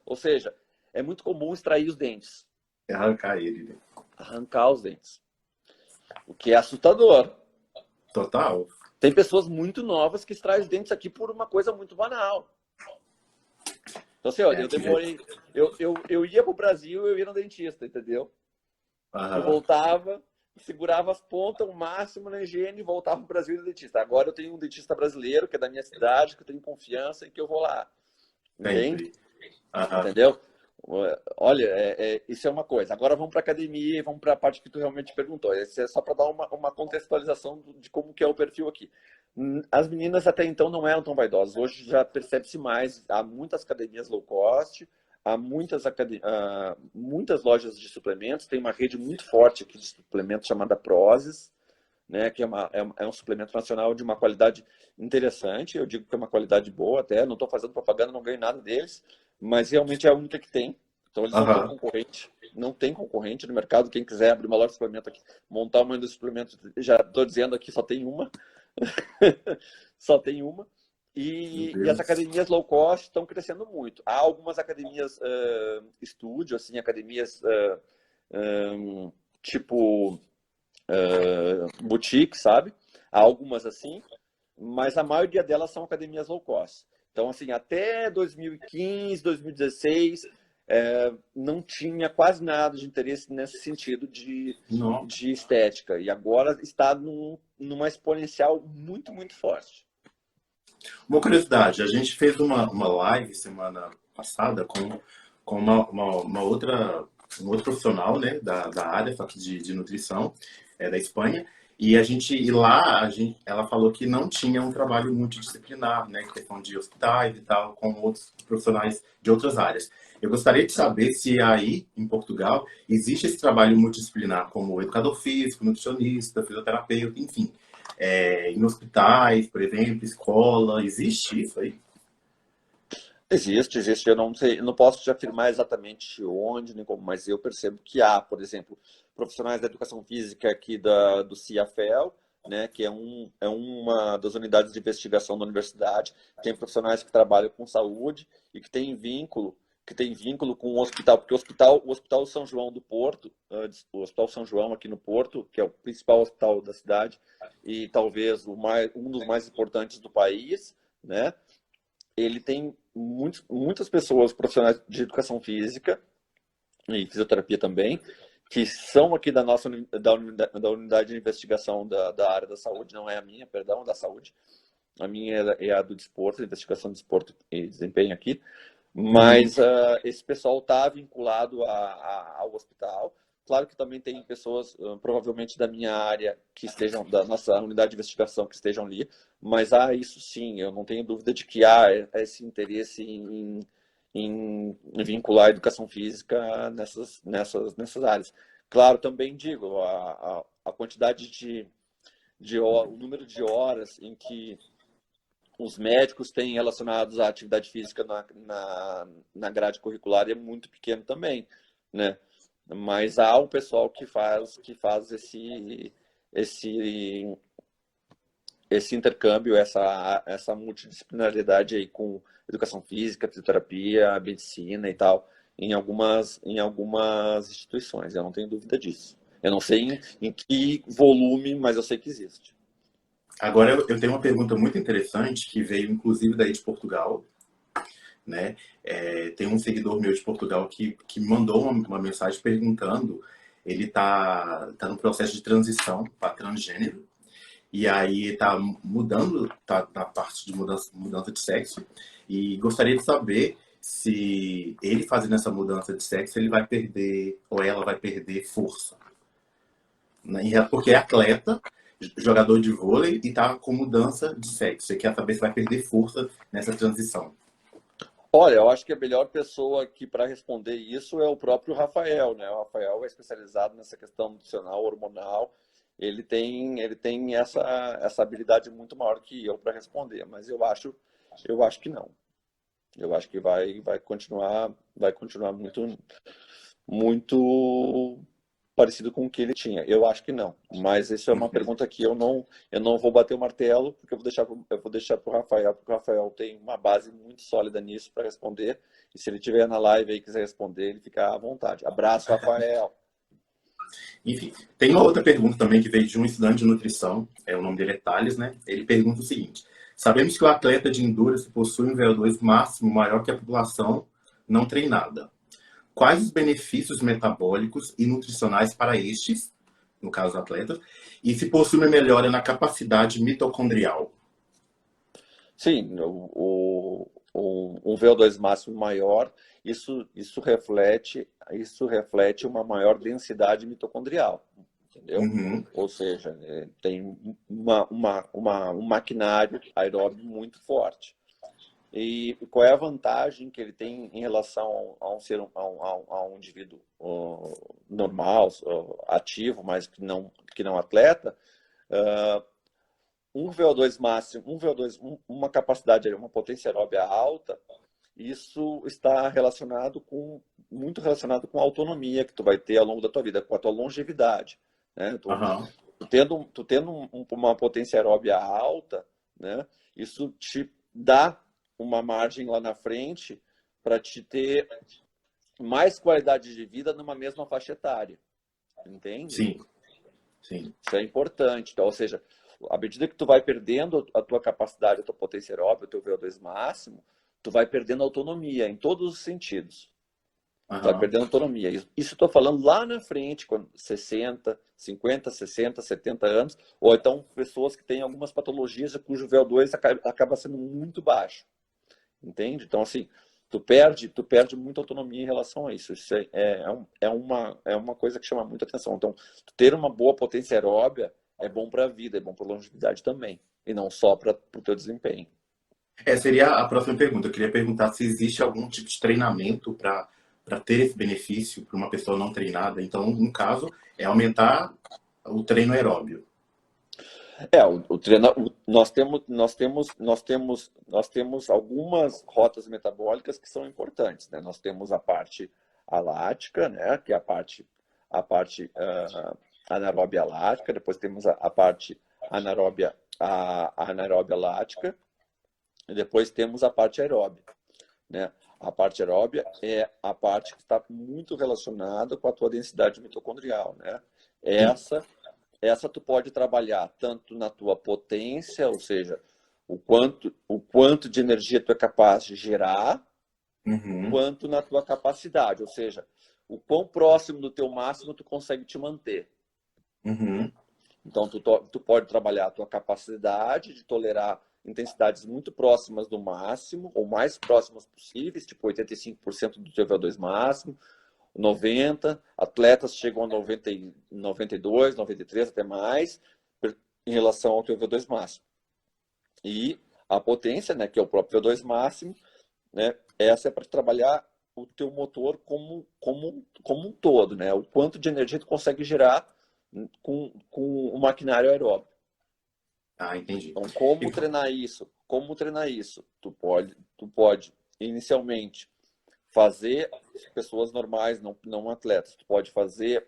Ou seja, é muito comum extrair os dentes, É arrancar ele, né? arrancar os dentes, o que é assustador. Total. Tem pessoas muito novas que extraem os dentes aqui por uma coisa muito banal. Então, assim, olha, É, eu aqui, demorei. Eu ia pro Brasil, eu ia no dentista, entendeu? E aham. voltava, segurava as pontas o máximo na higiene e voltava pro Brasil e no dentista. Agora eu tenho um dentista brasileiro, que é da minha cidade, que eu tenho confiança e que eu vou lá. Entende? Sempre. Aham. Entendeu? Olha, isso é uma coisa. Agora vamos para academia e vamos para a parte que tu realmente perguntou. Isso é só para dar uma contextualização de como que é o perfil aqui. As meninas até então não eram tão vaidosas. Hoje já percebe-se mais. Há muitas academias low cost, há muitas lojas de suplementos. Tem uma rede muito forte aqui de suplementos chamada Prozis, né, que é um suplemento nacional de uma qualidade interessante. Eu digo que é uma qualidade boa até. Não estou fazendo propaganda, não ganho nada deles, mas realmente é a única que tem. Então eles não têm Aham. concorrente. Não tem concorrente no mercado. Quem quiser abrir uma loja de suplemento aqui, montar uma indústria de suplementos, já estou dizendo aqui, só tem uma. Só tem uma. Meu E as Deus. academias low cost estão crescendo muito. Há algumas academias estúdio, assim, academias tipo boutique, sabe? Há algumas assim, mas a maioria delas são academias low cost. Então, assim, até 2015, 2016, não tinha quase nada de interesse nesse sentido Não. de estética. E agora está numa exponencial muito, muito forte. Uma curiosidade, a gente fez uma live semana passada com um outro profissional, né, da área só que de nutrição, da Espanha, e lá ela falou que não tinha um trabalho multidisciplinar, né, questão de hospitais e tal, com outros profissionais de outras áreas. Eu gostaria de saber se aí, em Portugal, existe esse trabalho multidisciplinar, como educador físico, nutricionista, fisioterapeuta, enfim, em hospitais, por exemplo, escola, existe isso aí? Existe, existe. Eu não sei, eu não posso te afirmar exatamente onde nem como, mas eu percebo que há, por exemplo, profissionais da educação física aqui do CIAFEL, né, que é uma das unidades de investigação da universidade. Tem profissionais que trabalham com saúde e que tem vínculo com o hospital, porque o Hospital São João do Porto, o Hospital São João aqui no Porto, que é o principal hospital da cidade e talvez um dos mais importantes do país, né? Ele tem muitas pessoas profissionais de educação física e fisioterapia também, que são aqui da unidade de investigação da área da saúde, não é a minha, perdão, da saúde. A minha é a do desporto, investigação de desporto e desempenho aqui. Uhum. Mas esse pessoal está vinculado ao hospital. Claro que também tem pessoas, provavelmente da minha área, que estejam, da nossa unidade de investigação, que estejam ali, mas há isso sim, eu não tenho dúvida de que há esse interesse em vincular a educação física nessas áreas. Claro, também digo, a quantidade o número de horas em que os médicos têm relacionados à atividade física na grade curricular é muito pequeno também, né? Mas há o pessoal que faz esse intercâmbio, essa multidisciplinaridade aí com educação física, fisioterapia, medicina e tal, em algumas instituições. Eu não tenho dúvida disso. Eu não sei em que volume, mas eu sei que existe. Agora eu tenho uma pergunta muito interessante que veio inclusive daí de Portugal, né? Tem um seguidor meu de Portugal que mandou uma mensagem perguntando, ele tá no processo de transição para transgênero, e aí tá mudando, tá na parte de mudança de sexo, e gostaria de saber se ele fazendo essa mudança de sexo, ele vai perder, ou ela vai perder força, né? Porque é atleta, jogador de vôlei e tá com mudança de sexo. Você quer saber se vai perder força nessa transição. Olha, eu acho que a melhor pessoa aqui para responder isso é o próprio Rafael, né? O Rafael é especializado nessa questão nutricional, hormonal. Ele tem essa habilidade muito maior que eu para responder, mas eu acho que não. Eu acho que vai continuar muito, muito parecido com o que ele tinha. Eu acho que não. Mas isso é uma pergunta que eu não vou bater o martelo, porque eu vou deixar para o Rafael, porque o Rafael tem uma base muito sólida nisso para responder. E se ele estiver na live aí e quiser responder, ele fica à vontade. Abraço, Rafael. Enfim, tem uma outra pergunta também que veio de um estudante de nutrição, o nome dele é Thales, né? Ele pergunta o seguinte: sabemos que o atleta de endurance possui um VO2 máximo maior que a população não treinada. Quais os benefícios metabólicos e nutricionais para estes, no caso atletas, e se possui uma melhora na capacidade mitocondrial? Sim, um VO2 máximo maior, isso reflete uma maior densidade mitocondrial, entendeu? Uhum. Ou seja, tem um maquinário aeróbio muito forte. E qual é a vantagem que ele tem em relação a um indivíduo normal, ativo, mas que não atleta? Um VO2 máximo, uma capacidade, uma potência aeróbica alta, isso está muito relacionado com a autonomia que tu vai ter ao longo da tua vida, com a tua longevidade, né? Uhum. Tu tendo uma potência aeróbica alta, né? Isso te dá uma margem lá na frente para te ter mais qualidade de vida numa mesma faixa etária, entende? Sim, sim. Isso é importante. Então, ou seja, à medida que tu vai perdendo a tua capacidade, a tua potência aeróbica, o teu VO2 máximo, tu vai perdendo autonomia em todos os sentidos. Tu vai Uhum. perdendo autonomia. Isso estou falando lá na frente, quando 60, 50, 60, 70 anos, ou então pessoas que têm algumas patologias cujo VO2 acaba sendo muito baixo. Entende? Então, assim, tu perde muita autonomia em relação a isso. Isso é uma coisa que chama muita atenção. Então, ter uma boa potência aeróbia é bom para a vida, é bom para a longevidade também, e não só para o teu desempenho. Seria a próxima pergunta. Eu queria perguntar se existe algum tipo de treinamento para ter esse benefício para uma pessoa não treinada. Então, no caso, é aumentar o treino aeróbio. Nós temos algumas rotas metabólicas que são importantes, né? Nós temos a parte alática, né? Que é a parte anaeróbia lática. Depois temos a parte anaeróbia lática. E depois temos a parte aeróbia, né? A parte aeróbia é a parte que está muito relacionada com a tua densidade mitocondrial, né? Sim. Essa tu pode trabalhar tanto na tua potência, ou seja, o quanto de energia tu é capaz de gerar, Uhum. quanto na tua capacidade, ou seja, o quão próximo do teu máximo tu consegue te manter. Uhum. Então, tu pode trabalhar a tua capacidade de tolerar intensidades muito próximas do máximo, ou mais próximas possíveis, tipo 85% do teu VO2 máximo, 90, atletas chegam a 90, 92, 93, até mais, em relação ao teu VO2 máximo. E a potência, né, que é o próprio VO2 máximo, né, essa é para trabalhar o teu motor como um todo, né? O quanto de energia tu consegue gerar com o maquinário aeróbico. Ah, entendi. Então, como treinar isso? Como treinar isso? Tu pode inicialmente fazer pessoas normais, não atletas. Tu pode fazer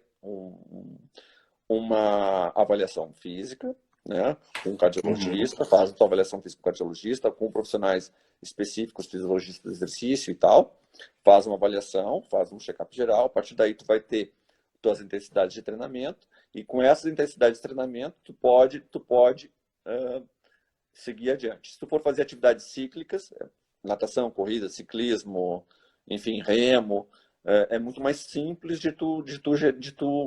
uma avaliação física, né? Com um cardiologista, faz a tua avaliação física com um cardiologista, com profissionais específicos, fisiologistas do exercício e tal. Faz uma avaliação, faz um check-up geral. A partir daí, tu vai ter tuas intensidades de treinamento. E com essas intensidades de treinamento, tu pode seguir adiante. Se tu for fazer atividades cíclicas, natação, corrida, ciclismo, enfim, remo, é muito mais simples de tu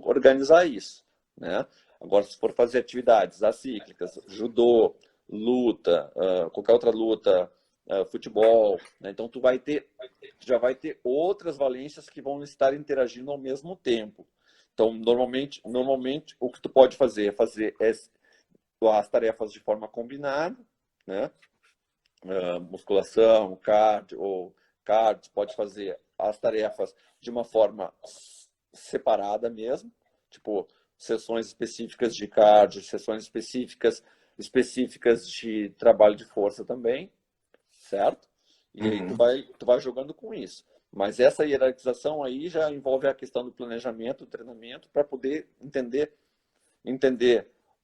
organizar isso, né? Agora, se for fazer atividades acíclicas, judô, luta, qualquer outra luta, futebol, né? Então tu já vai ter outras valências que vão estar interagindo ao mesmo tempo. Então, normalmente o que tu pode fazer é as tarefas de forma combinada, né? Musculação, cardio, pode fazer as tarefas de uma forma separada mesmo, tipo sessões específicas de cardio, sessões específicas de trabalho de força também, certo? E aí tu vai jogando com isso. Mas essa hierarquização aí já envolve a questão do planejamento, do treinamento, para poder entender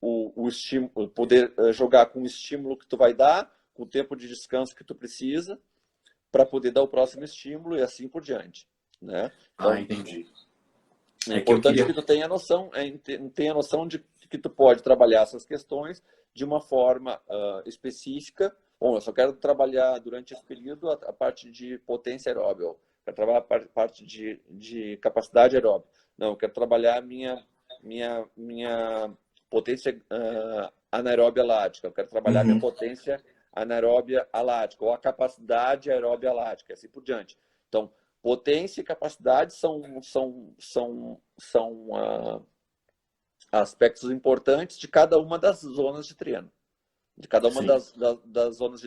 o estímulo, poder jogar com o estímulo que tu vai dar, com o tempo de descanso que tu precisa, para poder dar o próximo estímulo e assim por diante, né? Então, entendi. É importante que tu tenha noção, de que tu pode trabalhar essas questões de uma forma específica. Bom, eu só quero trabalhar durante esse período a parte de potência aeróbica, quero trabalhar a parte de capacidade aeróbica. Não, eu quero trabalhar a minha potência anaeróbia lática, eu quero trabalhar minha potência anaeróbia alática, ou a capacidade aeróbia alática, assim por diante. Então, potência e capacidade são aspectos importantes de cada uma das zonas de treino, de cada uma das zonas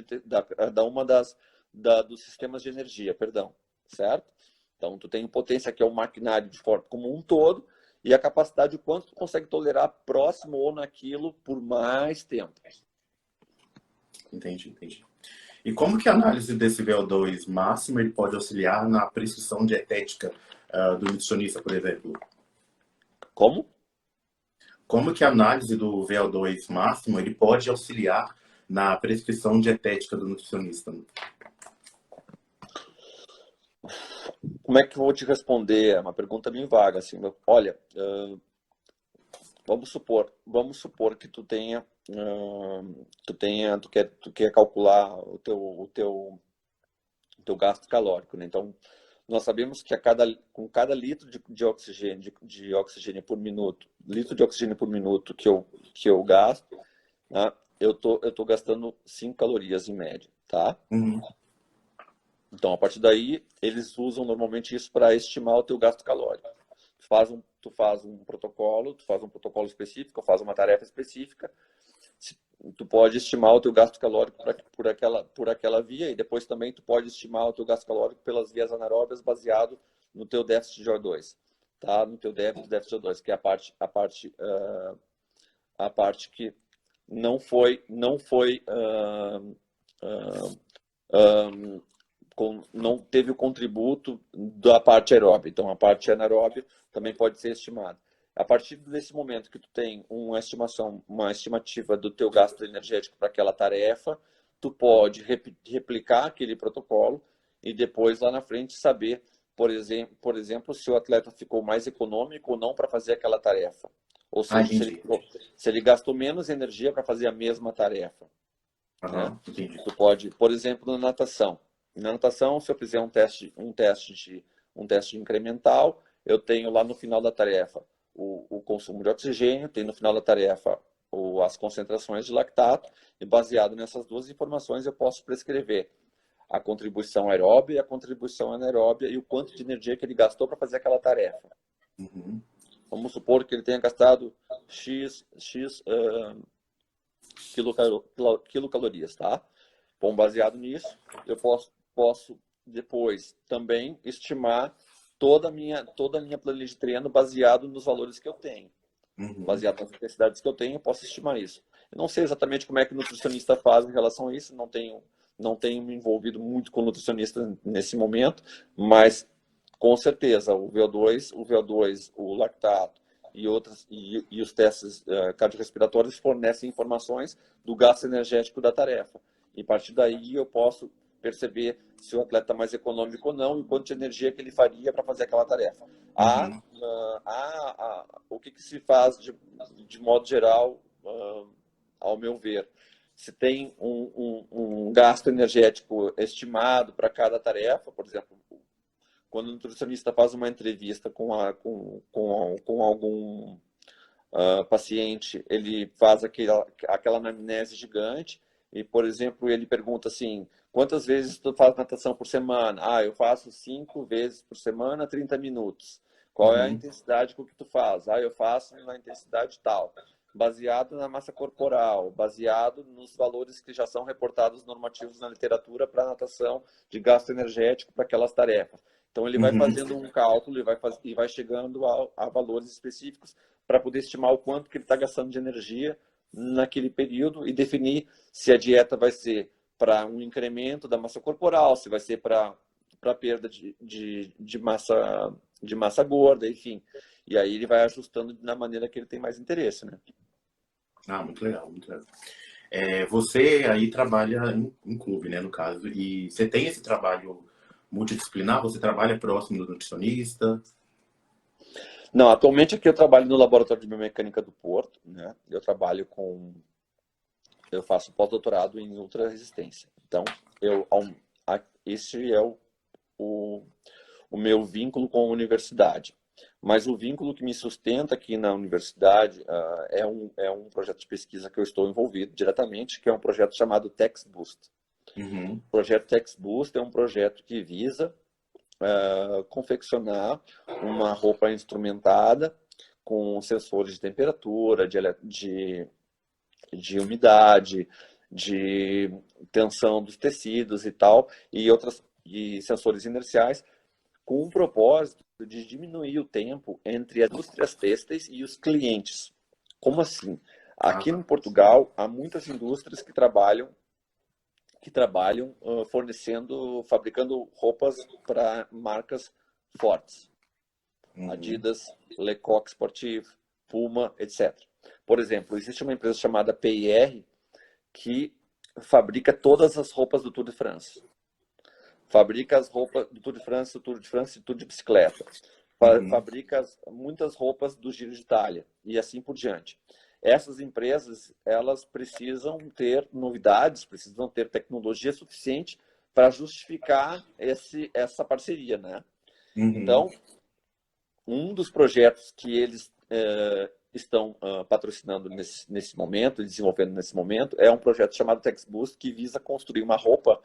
dos sistemas de energia, perdão, certo? Então, tu tem potência, que é o maquinário de forma como um todo, e a capacidade, o quanto tu consegue tolerar próximo ou naquilo por mais tempo. Entendi. E como que a análise desse VO2 máximo ele pode auxiliar na prescrição dietética do nutricionista, por exemplo? Como? Como que a análise do VO2 máximo ele pode auxiliar na prescrição dietética do nutricionista? Como é que eu vou te responder? É uma pergunta bem vaga, assim. Olha, vamos supor que tu quer calcular o teu gasto calórico, né? Então, nós sabemos que com cada litro de oxigênio por minuto, que eu gasto, né, eu tô gastando 5 calorias em média, tá? Então, a partir daí, eles usam normalmente isso para estimar o teu gasto calórico. Tu faz um protocolo específico, faz uma tarefa específica, tu pode estimar o teu gasto calórico por aquela via, e depois também tu pode estimar o teu gasto calórico pelas vias anaeróbias baseado no teu déficit de O2, tá? No teu déficit de O2, que é a parte que não teve o contributo da parte aeróbica. Então, a parte anaeróbica também pode ser estimada. A partir desse momento que tu tem uma estimativa do teu gasto energético para aquela tarefa, tu pode replicar aquele protocolo e depois lá na frente saber, por exemplo, se o atleta ficou mais econômico ou não para fazer aquela tarefa. Ou seja, se ele gastou menos energia para fazer a mesma tarefa. Né? Tu pode, por exemplo, na natação. Na natação, se eu fizer um teste incremental, eu tenho lá no final da tarefa o consumo de oxigênio, tenho no final da tarefa as concentrações de lactato, e baseado nessas duas informações eu posso prescrever a contribuição aeróbia e a contribuição anaeróbia e o quanto de energia que ele gastou para fazer aquela tarefa. Uhum. Vamos supor que ele tenha gastado X quilocalorias, tá? Bom, baseado nisso, eu posso depois também estimar toda a minha planilha de treino baseado nos valores que eu tenho. Uhum. Baseado nas necessidades que eu tenho, eu posso estimar isso. Eu não sei exatamente como é que o nutricionista faz em relação a isso, não tenho me envolvido muito com o nutricionista nesse momento, mas com certeza o VO2, o lactato e os testes cardiorrespiratórios fornecem informações do gasto energético da tarefa. E a partir daí eu posso perceber se o atleta está mais econômico ou não e quanto de energia que ele faria para fazer aquela tarefa. Uhum. O que se faz de modo geral, ao meu ver? Se tem um gasto energético estimado para cada tarefa, por exemplo, quando o nutricionista faz uma entrevista com algum paciente, ele faz aquela anamnese gigante e, por exemplo, ele pergunta assim, quantas vezes tu faz natação por semana? Eu faço 5 vezes por semana, 30 minutos. Qual é a intensidade com que tu faz? Eu faço na intensidade tal. Baseado na massa corporal, baseado nos valores que já são reportados normativos na literatura para natação de gasto energético para aquelas tarefas. Então, ele vai fazendo um cálculo e vai chegando a valores específicos para poder estimar o quanto que ele está gastando de energia naquele período e definir se a dieta vai ser para um incremento da massa corporal, se vai ser para perda de massa gorda, enfim. E aí ele vai ajustando na maneira que ele tem mais interesse, né? Muito legal, muito legal. Você aí trabalha em clube, né, no caso, e você tem esse trabalho multidisciplinar? Você trabalha próximo do nutricionista? Não, atualmente aqui eu trabalho no Laboratório de Biomecânica do Porto, né? Eu faço pós-doutorado em ultra-resistência. Então, esse é o meu vínculo com a universidade. Mas o vínculo que me sustenta aqui na universidade é um projeto de pesquisa que eu estou envolvido diretamente, que é um projeto chamado TextBoost. O projeto TextBoost é um projeto que visa confeccionar uma roupa instrumentada com sensores de temperatura, de umidade, de tensão dos tecidos e tal, e sensores inerciais, com o propósito de diminuir o tempo entre as indústrias têxteis e os clientes. Como assim? Aqui em Portugal, há muitas indústrias que trabalham fabricando roupas para marcas fortes. Adidas, Lecoq Sportif, Puma, etc. Por exemplo, existe uma empresa chamada PIR que fabrica todas as roupas do Tour de France. Fabrica as roupas do Tour de France, do Tour de France e Tour de bicicleta. Fabrica muitas roupas do Giro de Itália e assim por diante. Essas empresas, elas precisam ter novidades, precisam ter tecnologia suficiente para justificar essa parceria, né? Então, um dos projetos que eles estão patrocinando nesse momento, desenvolvendo nesse momento, é um projeto chamado TextBoost, que visa construir uma roupa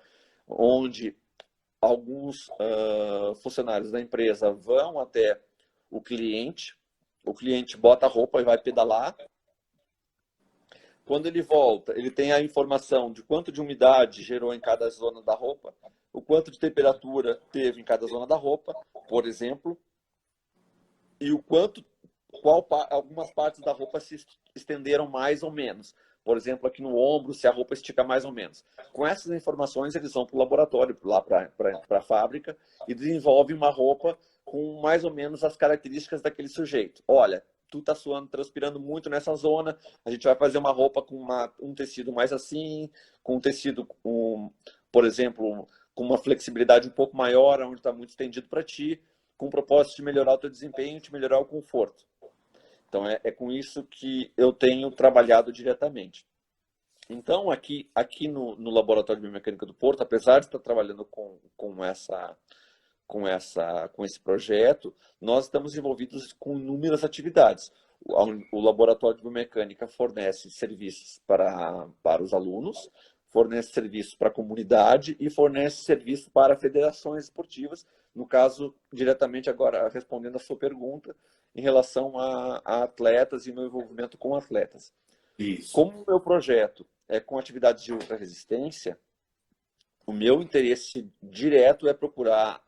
onde alguns funcionários da empresa vão até o cliente bota a roupa e vai pedalar. Quando ele volta, ele tem a informação de quanto de umidade gerou em cada zona da roupa, o quanto de temperatura teve em cada zona da roupa, por exemplo, e algumas partes da roupa se estenderam mais ou menos. Por exemplo, aqui no ombro, se a roupa estica mais ou menos. Com essas informações, eles vão para o laboratório, lá para a fábrica, e desenvolvem uma roupa com mais ou menos as características daquele sujeito. Olha, tu está suando, transpirando muito nessa zona, a gente vai fazer uma roupa com um tecido mais assim, com um tecido, por exemplo, com uma flexibilidade um pouco maior, onde está muito estendido para ti, com o propósito de melhorar o teu desempenho, de melhorar o conforto. Então, é com isso que eu tenho trabalhado diretamente. Então, aqui no Laboratório de Biomecânica do Porto, apesar de estar trabalhando com esse projeto, nós estamos envolvidos com inúmeras atividades. O Laboratório de Biomecânica fornece serviços para os alunos, fornece serviço para a comunidade e fornece serviço para federações esportivas, no caso, diretamente agora, respondendo a sua pergunta, em relação a atletas e meu envolvimento com atletas. Isso. Como o meu projeto é com atividades de ultra-resistência, o meu interesse direto é procurar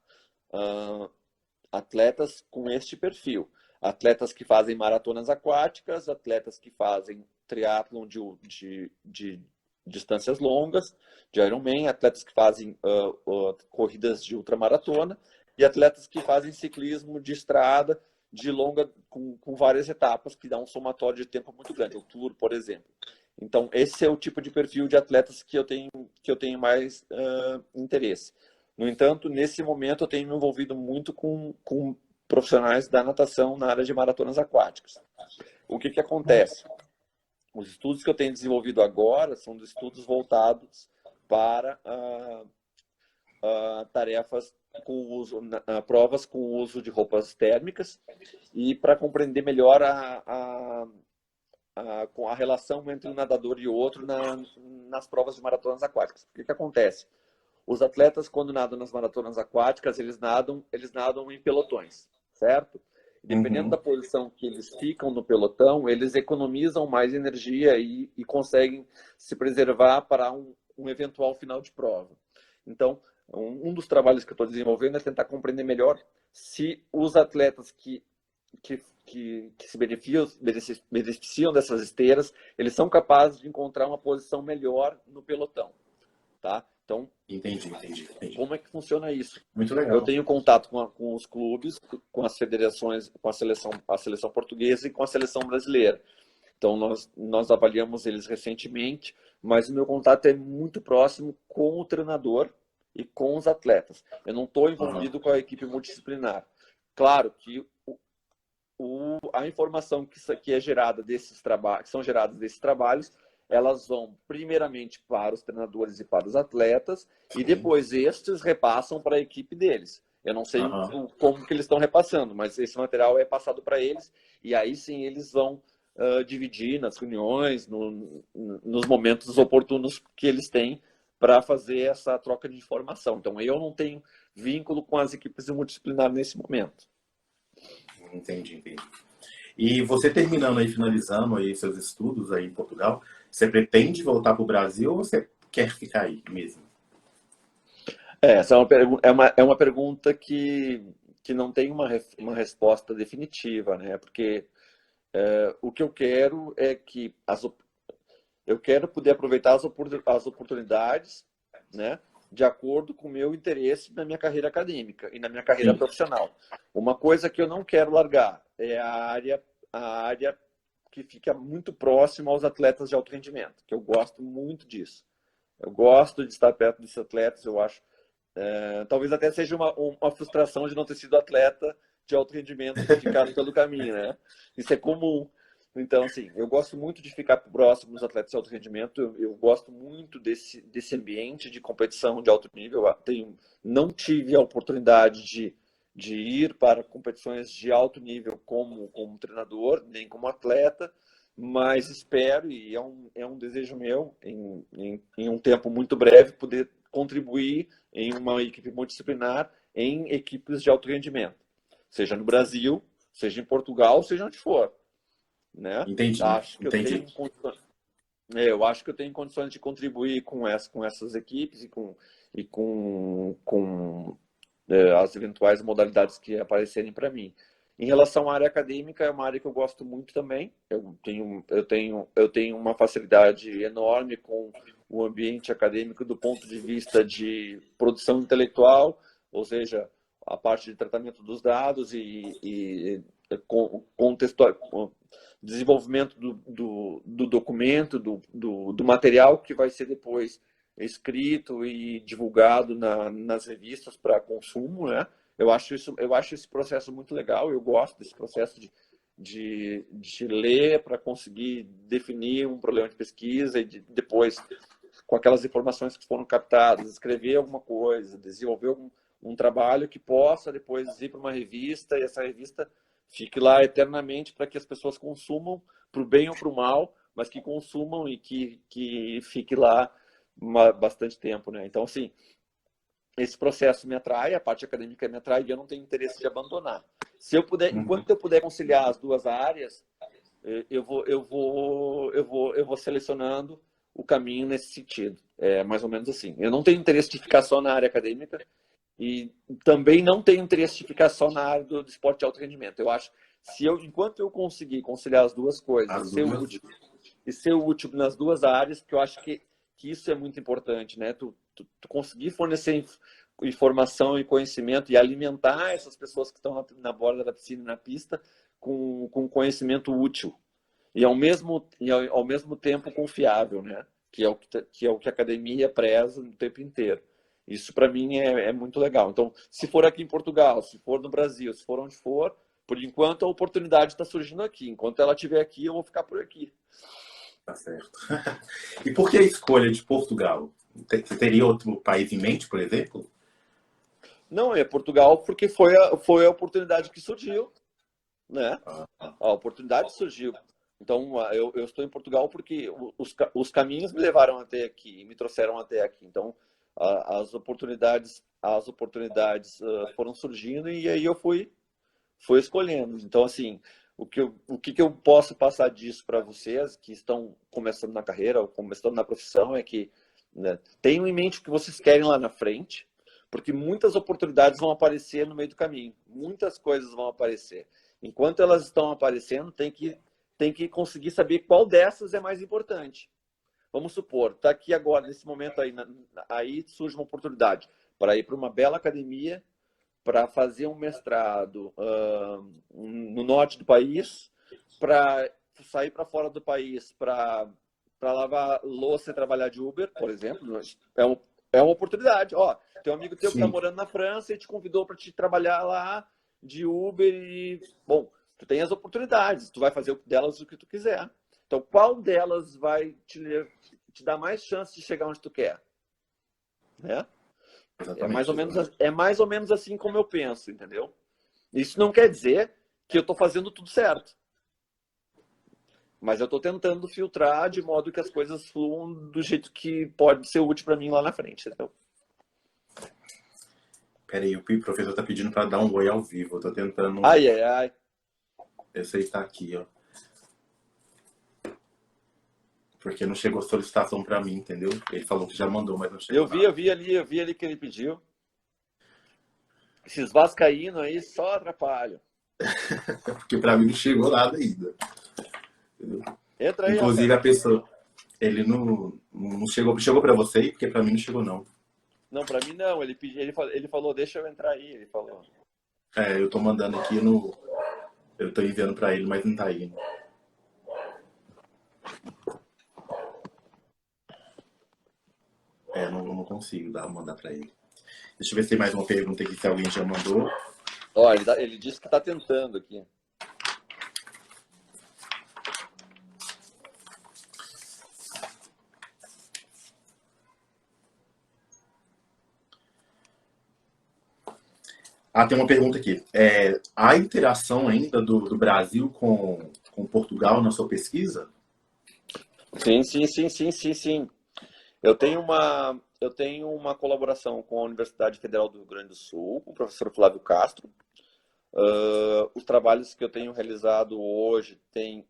atletas com este perfil. Atletas que fazem maratonas aquáticas, atletas que fazem triatlon de distâncias longas, de Ironman, atletas que fazem corridas de ultramaratona e atletas que fazem ciclismo de estrada de longa, com várias etapas, que dá um somatório de tempo muito grande, o Tour, por exemplo. Então, esse é o tipo de perfil de atletas que eu tenho mais interesse. No entanto, nesse momento, eu tenho me envolvido muito com profissionais da natação na área de maratonas aquáticas. O que acontece? Os estudos que eu tenho desenvolvido agora são estudos voltados para tarefas com uso, provas com o uso de roupas térmicas e para compreender melhor com a relação entre um nadador e outro nas provas de maratonas aquáticas. O que acontece? Os atletas, quando nadam nas maratonas aquáticas, eles nadam em pelotões, certo? Dependendo da posição que eles ficam no pelotão, eles economizam mais energia e conseguem se preservar para um eventual final de prova. Então, um dos trabalhos que eu estou desenvolvendo é tentar compreender melhor se os atletas que se beneficiam dessas esteiras, eles são capazes de encontrar uma posição melhor no pelotão, tá? Então, Entendi. como é que funciona isso? Muito Eu legal. tenho contato com os clubes, com as federações, com a seleção portuguesa e com a seleção brasileira. Então, nós avaliamos eles recentemente, mas o meu contato é muito próximo com o treinador e com os atletas. Eu não estou envolvido com a equipe multidisciplinar. Claro que a informação que é gerada desses trabalhos, que são geradas desses trabalhos, elas vão primeiramente para os treinadores e para os atletas e depois estes repassam para a equipe deles. Eu não sei como que eles estão repassando, mas esse material é passado para eles e aí sim eles vão dividir nas reuniões, nos momentos oportunos que eles têm para fazer essa troca de informação. Então eu não tenho vínculo com as equipes multidisciplinares nesse momento. Entendi. E você terminando aí, finalizando aí seus estudos aí em Portugal, você pretende voltar para o Brasil ou você quer ficar aí mesmo? Essa é uma pergunta que não tem uma resposta definitiva, né? Porque o que eu quero é que eu quero poder aproveitar as oportunidades, né? De acordo com o meu interesse na minha carreira acadêmica e na minha carreira profissional. Uma coisa que eu não quero largar é a área que fica muito próxima aos atletas de alto rendimento, que eu gosto muito disso. Eu gosto de estar perto desses atletas, eu acho. Talvez até seja uma frustração de não ter sido atleta de alto rendimento e ter ficado pelo caminho, né? Isso é comum. Então, assim, eu gosto muito de ficar próximo dos atletas de alto rendimento, eu gosto muito desse ambiente de competição de alto nível. Não tive a oportunidade de ir para competições de alto nível como treinador, nem como atleta, mas espero, e é um desejo meu, em um tempo muito breve, poder contribuir em uma equipe multidisciplinar, em equipes de alto rendimento, seja no Brasil, seja em Portugal, seja onde for. Né? Entendi. Eu acho que eu tenho condições de contribuir com essas equipes e com as eventuais modalidades que aparecerem para mim. Em relação à área acadêmica, é uma área que eu gosto muito também. Eu tenho uma facilidade enorme com o ambiente acadêmico do ponto de vista de produção intelectual, ou seja, a parte de tratamento dos dados e desenvolvimento do documento, do material que vai ser depois escrito e divulgado nas revistas para consumo, né? Eu acho esse processo muito legal, eu gosto desse processo de ler para conseguir definir um problema de pesquisa e depois, com aquelas informações que foram captadas, escrever alguma coisa, desenvolver um trabalho que possa depois ir para uma revista e essa revista fique lá eternamente para que as pessoas consumam para o bem ou para o mal, mas que consumam e que fique lá bastante tempo, né? Então, assim, esse processo me atrai, a parte acadêmica me atrai e eu não tenho interesse de abandonar. Se eu puder, enquanto eu puder conciliar as duas áreas, eu vou selecionando o caminho nesse sentido. É mais ou menos assim. Eu não tenho interesse de ficar só na área acadêmica e também não tenho interesse de ficar só na área do esporte de alto rendimento. Eu acho, enquanto eu conseguir conciliar as duas coisas As duas. e ser útil nas duas áreas, que eu acho que isso é muito importante, né? Tu conseguir fornecer informação e conhecimento e alimentar essas pessoas que estão na borda da piscina e na pista com conhecimento útil e ao mesmo tempo confiável, né? Que é o que a academia preza o tempo inteiro. Isso para mim é muito legal. Então, se for aqui em Portugal, se for no Brasil, se for onde for, por enquanto a oportunidade está surgindo aqui. Enquanto ela estiver aqui, eu vou ficar por aqui. Tá certo. E por que a escolha de Portugal? Você teria outro país em mente, por exemplo? Não, é Portugal porque foi a oportunidade que surgiu, né? A oportunidade surgiu. Então, eu estou em Portugal porque os caminhos me levaram até aqui, me trouxeram até aqui. Então, as oportunidades foram surgindo e aí eu fui escolhendo. Então, assim, o que eu posso passar disso para vocês que estão começando na carreira ou começando na profissão é que, né, tenham em mente o que vocês querem lá na frente, porque muitas oportunidades vão aparecer no meio do caminho. Muitas coisas vão aparecer. Enquanto elas estão aparecendo, tem que conseguir saber qual dessas é mais importante. Vamos supor, está aqui agora, nesse momento aí, aí surge uma oportunidade para ir para uma bela academia, para fazer um mestrado no norte do país, para sair para fora do país, para lavar louça e trabalhar de Uber, por exemplo. É uma oportunidade. Ó, tem um amigo teu que está Sim. morando na França e te convidou para te trabalhar lá de Uber e, bom, tu tem as oportunidades, tu vai fazer delas o que tu quiser. Então, qual delas vai te dar mais chance de chegar onde tu quer? Né? Exatamente, exatamente. É mais ou menos assim como eu penso, entendeu? Isso não quer dizer que eu estou fazendo tudo certo. Mas eu estou tentando filtrar de modo que as coisas fluam do jeito que pode ser útil para mim lá na frente, entendeu? Peraí, o professor tá pedindo para dar um oi ao vivo. Eu tô tentando Ai, ai, ai. aceitar aqui, ó. Porque não chegou solicitação para mim, entendeu? Ele falou que já mandou, mas não chegou nada. Eu vi ali que ele pediu. Esses vascaínos aí só atrapalham. Porque para mim não chegou nada ainda. Entendeu? Entra aí, Inclusive Rafael. a pessoa, ele não chegou para você, porque para mim não chegou não. Não, para mim não. Ele falou, deixa eu entrar aí. Ele falou. É, eu tô mandando aqui no, eu tô enviando para ele, mas não tá indo. É, não consigo mandar para ele. Deixa eu ver se tem mais uma pergunta aqui, se alguém já mandou. Ó, ele disse que está tentando aqui. Ah, tem uma pergunta aqui. Há interação ainda do Brasil com Portugal na sua pesquisa? Sim. Eu tenho uma colaboração com a Universidade Federal do Rio Grande do Sul, com o professor Flávio Castro. Os trabalhos que eu tenho realizado hoje tem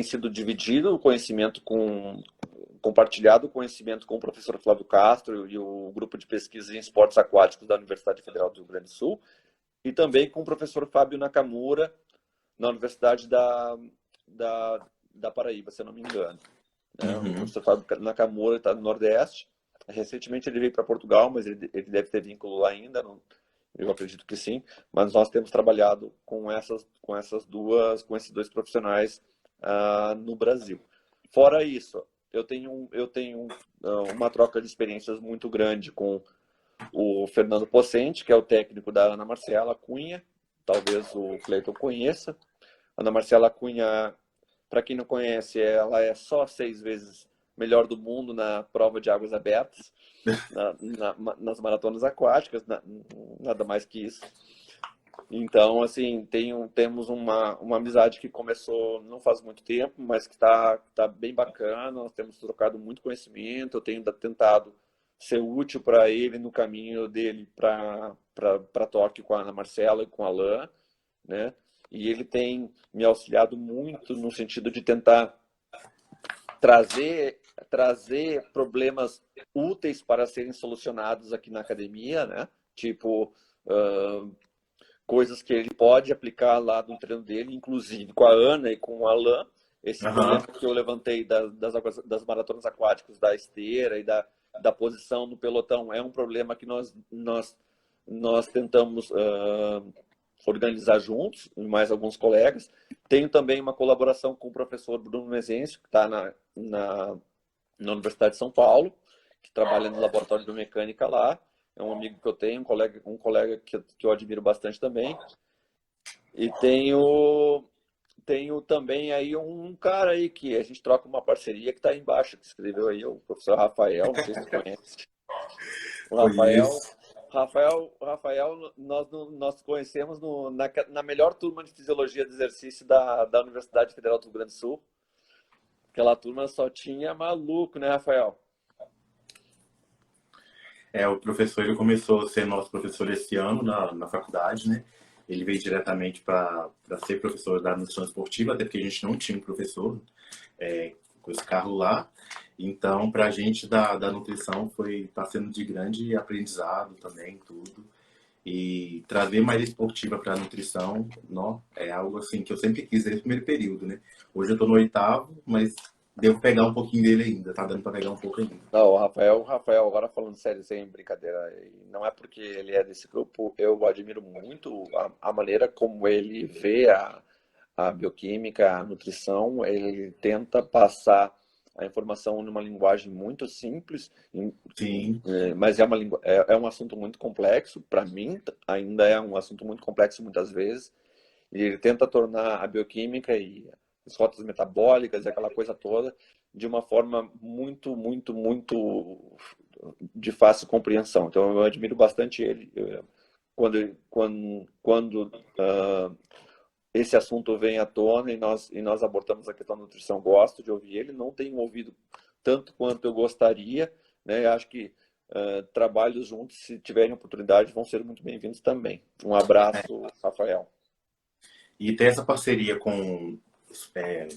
sido dividido o conhecimento compartilhado o conhecimento com o professor Flávio Castro e o grupo de pesquisa em esportes aquáticos da Universidade Federal do Rio Grande do Sul, e também com o professor Fábio Nakamura, na Universidade da Paraíba, se eu não me engano. O professor Fábio Nakamura está no Nordeste. Recentemente ele veio para Portugal, mas ele deve ter vínculo lá ainda, eu acredito que sim. Mas nós temos trabalhado com esses dois profissionais no Brasil. Fora isso, eu tenho uma troca de experiências muito grande com o Fernando Pocente, que é o técnico da Ana Marcela Cunha, talvez o Cleiton conheça. Ana Marcela Cunha, para quem não conhece, ela é só 6 vezes melhor do mundo na prova de águas abertas, nas maratonas aquáticas, nada mais que isso. Então, assim, temos uma amizade que começou não faz muito tempo, mas que tá bem bacana. Nós temos trocado muito conhecimento. Eu tenho tentado ser útil para ele no caminho dele para Tóquio com a Ana Marcela e com a Alain, né? E ele tem me auxiliado muito no sentido de tentar trazer problemas úteis para serem solucionados aqui na academia, né? Tipo, coisas que ele pode aplicar lá no treino dele, inclusive com a Ana e com o Alain. Esse Aham. problema que eu levantei das maratonas aquáticas, da esteira e da posição no pelotão, é um problema que nós tentamos organizar juntos, e mais alguns colegas. Tenho também uma colaboração com o professor Bruno Mezencio, que está na Universidade de São Paulo, que trabalha no laboratório de biomecânica lá. É um amigo que eu tenho, um colega que eu admiro bastante também. E tenho também aí um cara aí que a gente troca uma parceria que está aí embaixo, que escreveu aí, o professor Rafael, não sei se você conhece. O Rafael, Conheço. nós conhecemos na melhor turma de fisiologia de exercício da Universidade Federal do Rio Grande do Sul. Aquela turma só tinha maluco, né, Rafael? O professor, ele começou a ser nosso professor esse ano na faculdade, né? Ele veio diretamente para ser professor da nutrição esportiva, até porque a gente não tinha um professor com esse carro lá. Então, para a gente da nutrição está sendo de grande aprendizado também, tudo. E trazer mais esportiva para a nutrição, não, é algo assim que eu sempre quis desde o primeiro período, né? Hoje eu estou no oitavo, mas devo pegar um pouquinho dele ainda, tá dando para pegar um pouco ainda. Não, o Rafael, agora falando sério, sem brincadeira, e não é porque ele é desse grupo, eu admiro muito a maneira como ele vê a bioquímica, a nutrição, ele tenta passar a informação numa linguagem muito simples, Sim, mas é um assunto muito complexo, para mim ainda é um assunto muito complexo muitas vezes, e ele tenta tornar a bioquímica e as rotas metabólicas e aquela coisa toda de uma forma muito, muito, muito de fácil compreensão. Então eu admiro bastante ele. Quando esse assunto vem à tona e nós abordamos a questão da nutrição, gosto de ouvir ele, não tenho ouvido tanto quanto eu gostaria, né? Acho que trabalhos juntos, se tiverem oportunidade, vão ser muito bem-vindos também. Um abraço, Rafael. e ter essa parceria com é,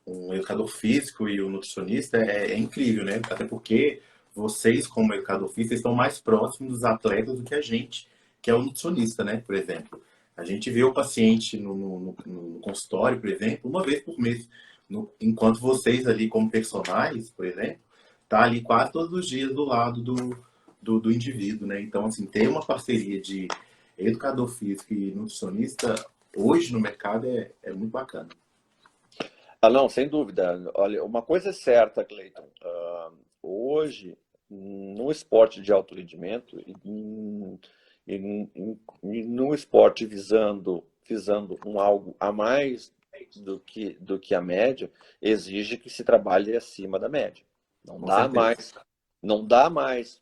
um educador físico e o nutricionista é incrível, né? Até porque vocês, como educador físico, estão mais próximos dos atletas do que a gente, que é o nutricionista, né? Por exemplo, a gente vê o paciente no consultório, por exemplo, uma vez por mês, enquanto vocês ali, como personagens, por exemplo, tá ali quase todos os dias do lado do indivíduo, né? Então, assim, ter uma parceria de educador físico e nutricionista hoje no mercado é muito bacana. Ah, não, sem dúvida. Olha, uma coisa é certa, Cleiton. Hoje, no esporte de alto rendimento e no esporte visando algo a mais do que a média, exige que se trabalhe acima da média. Não Com dá certeza. mais, não dá mais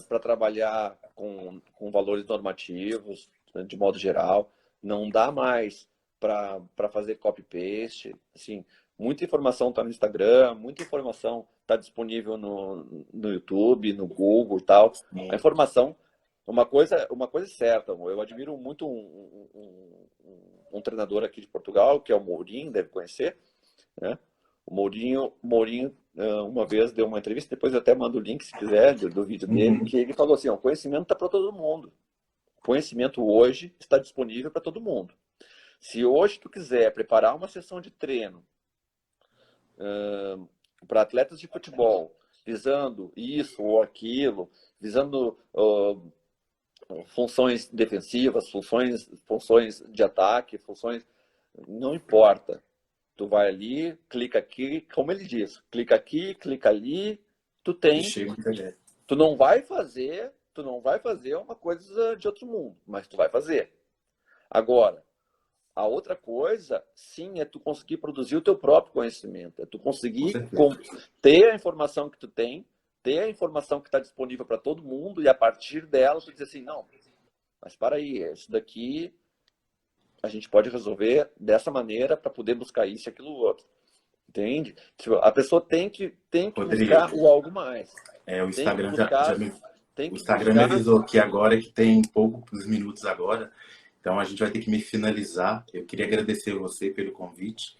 para trabalhar com valores normativos, né, de modo geral, não dá mais para fazer copy-paste. Assim, muita informação está no Instagram, muita informação está disponível no YouTube, no Google e tal. A Sim. informação, uma coisa é certa, eu admiro muito um treinador aqui de Portugal, que é o Mourinho, deve conhecer, né? O Mourinho uma vez deu uma entrevista, depois eu até mando o link se quiser do vídeo dele, Uhum. que ele falou assim, ó, o conhecimento está para todo mundo. O conhecimento hoje está disponível para todo mundo. Se hoje tu quiser preparar uma sessão de treino para atletas de futebol, visando isso ou aquilo, visando funções defensivas, funções de ataque, não importa. Tu vai ali, clica aqui, como ele diz, clica aqui, clica ali, tu E tem, chega muita gente. tu não vai fazer uma coisa de outro mundo, mas tu vai fazer. Agora, a outra coisa, sim, é tu conseguir produzir o teu próprio conhecimento, é tu Com conseguir certeza. ter a informação que tu tem, ter a informação que está disponível para todo mundo e a partir dela tu dizer assim, não, Mas para aí, isso daqui a gente pode resolver dessa maneira para poder buscar isso e aquilo outro. Entende? Tipo, a pessoa tem que Rodrigo, buscar o algo mais. o Tem que Instagram buscar, o tem que Instagram me buscar. avisou aqui agora que tem poucos minutos agora, então a gente vai ter que me finalizar. Eu queria agradecer você pelo convite.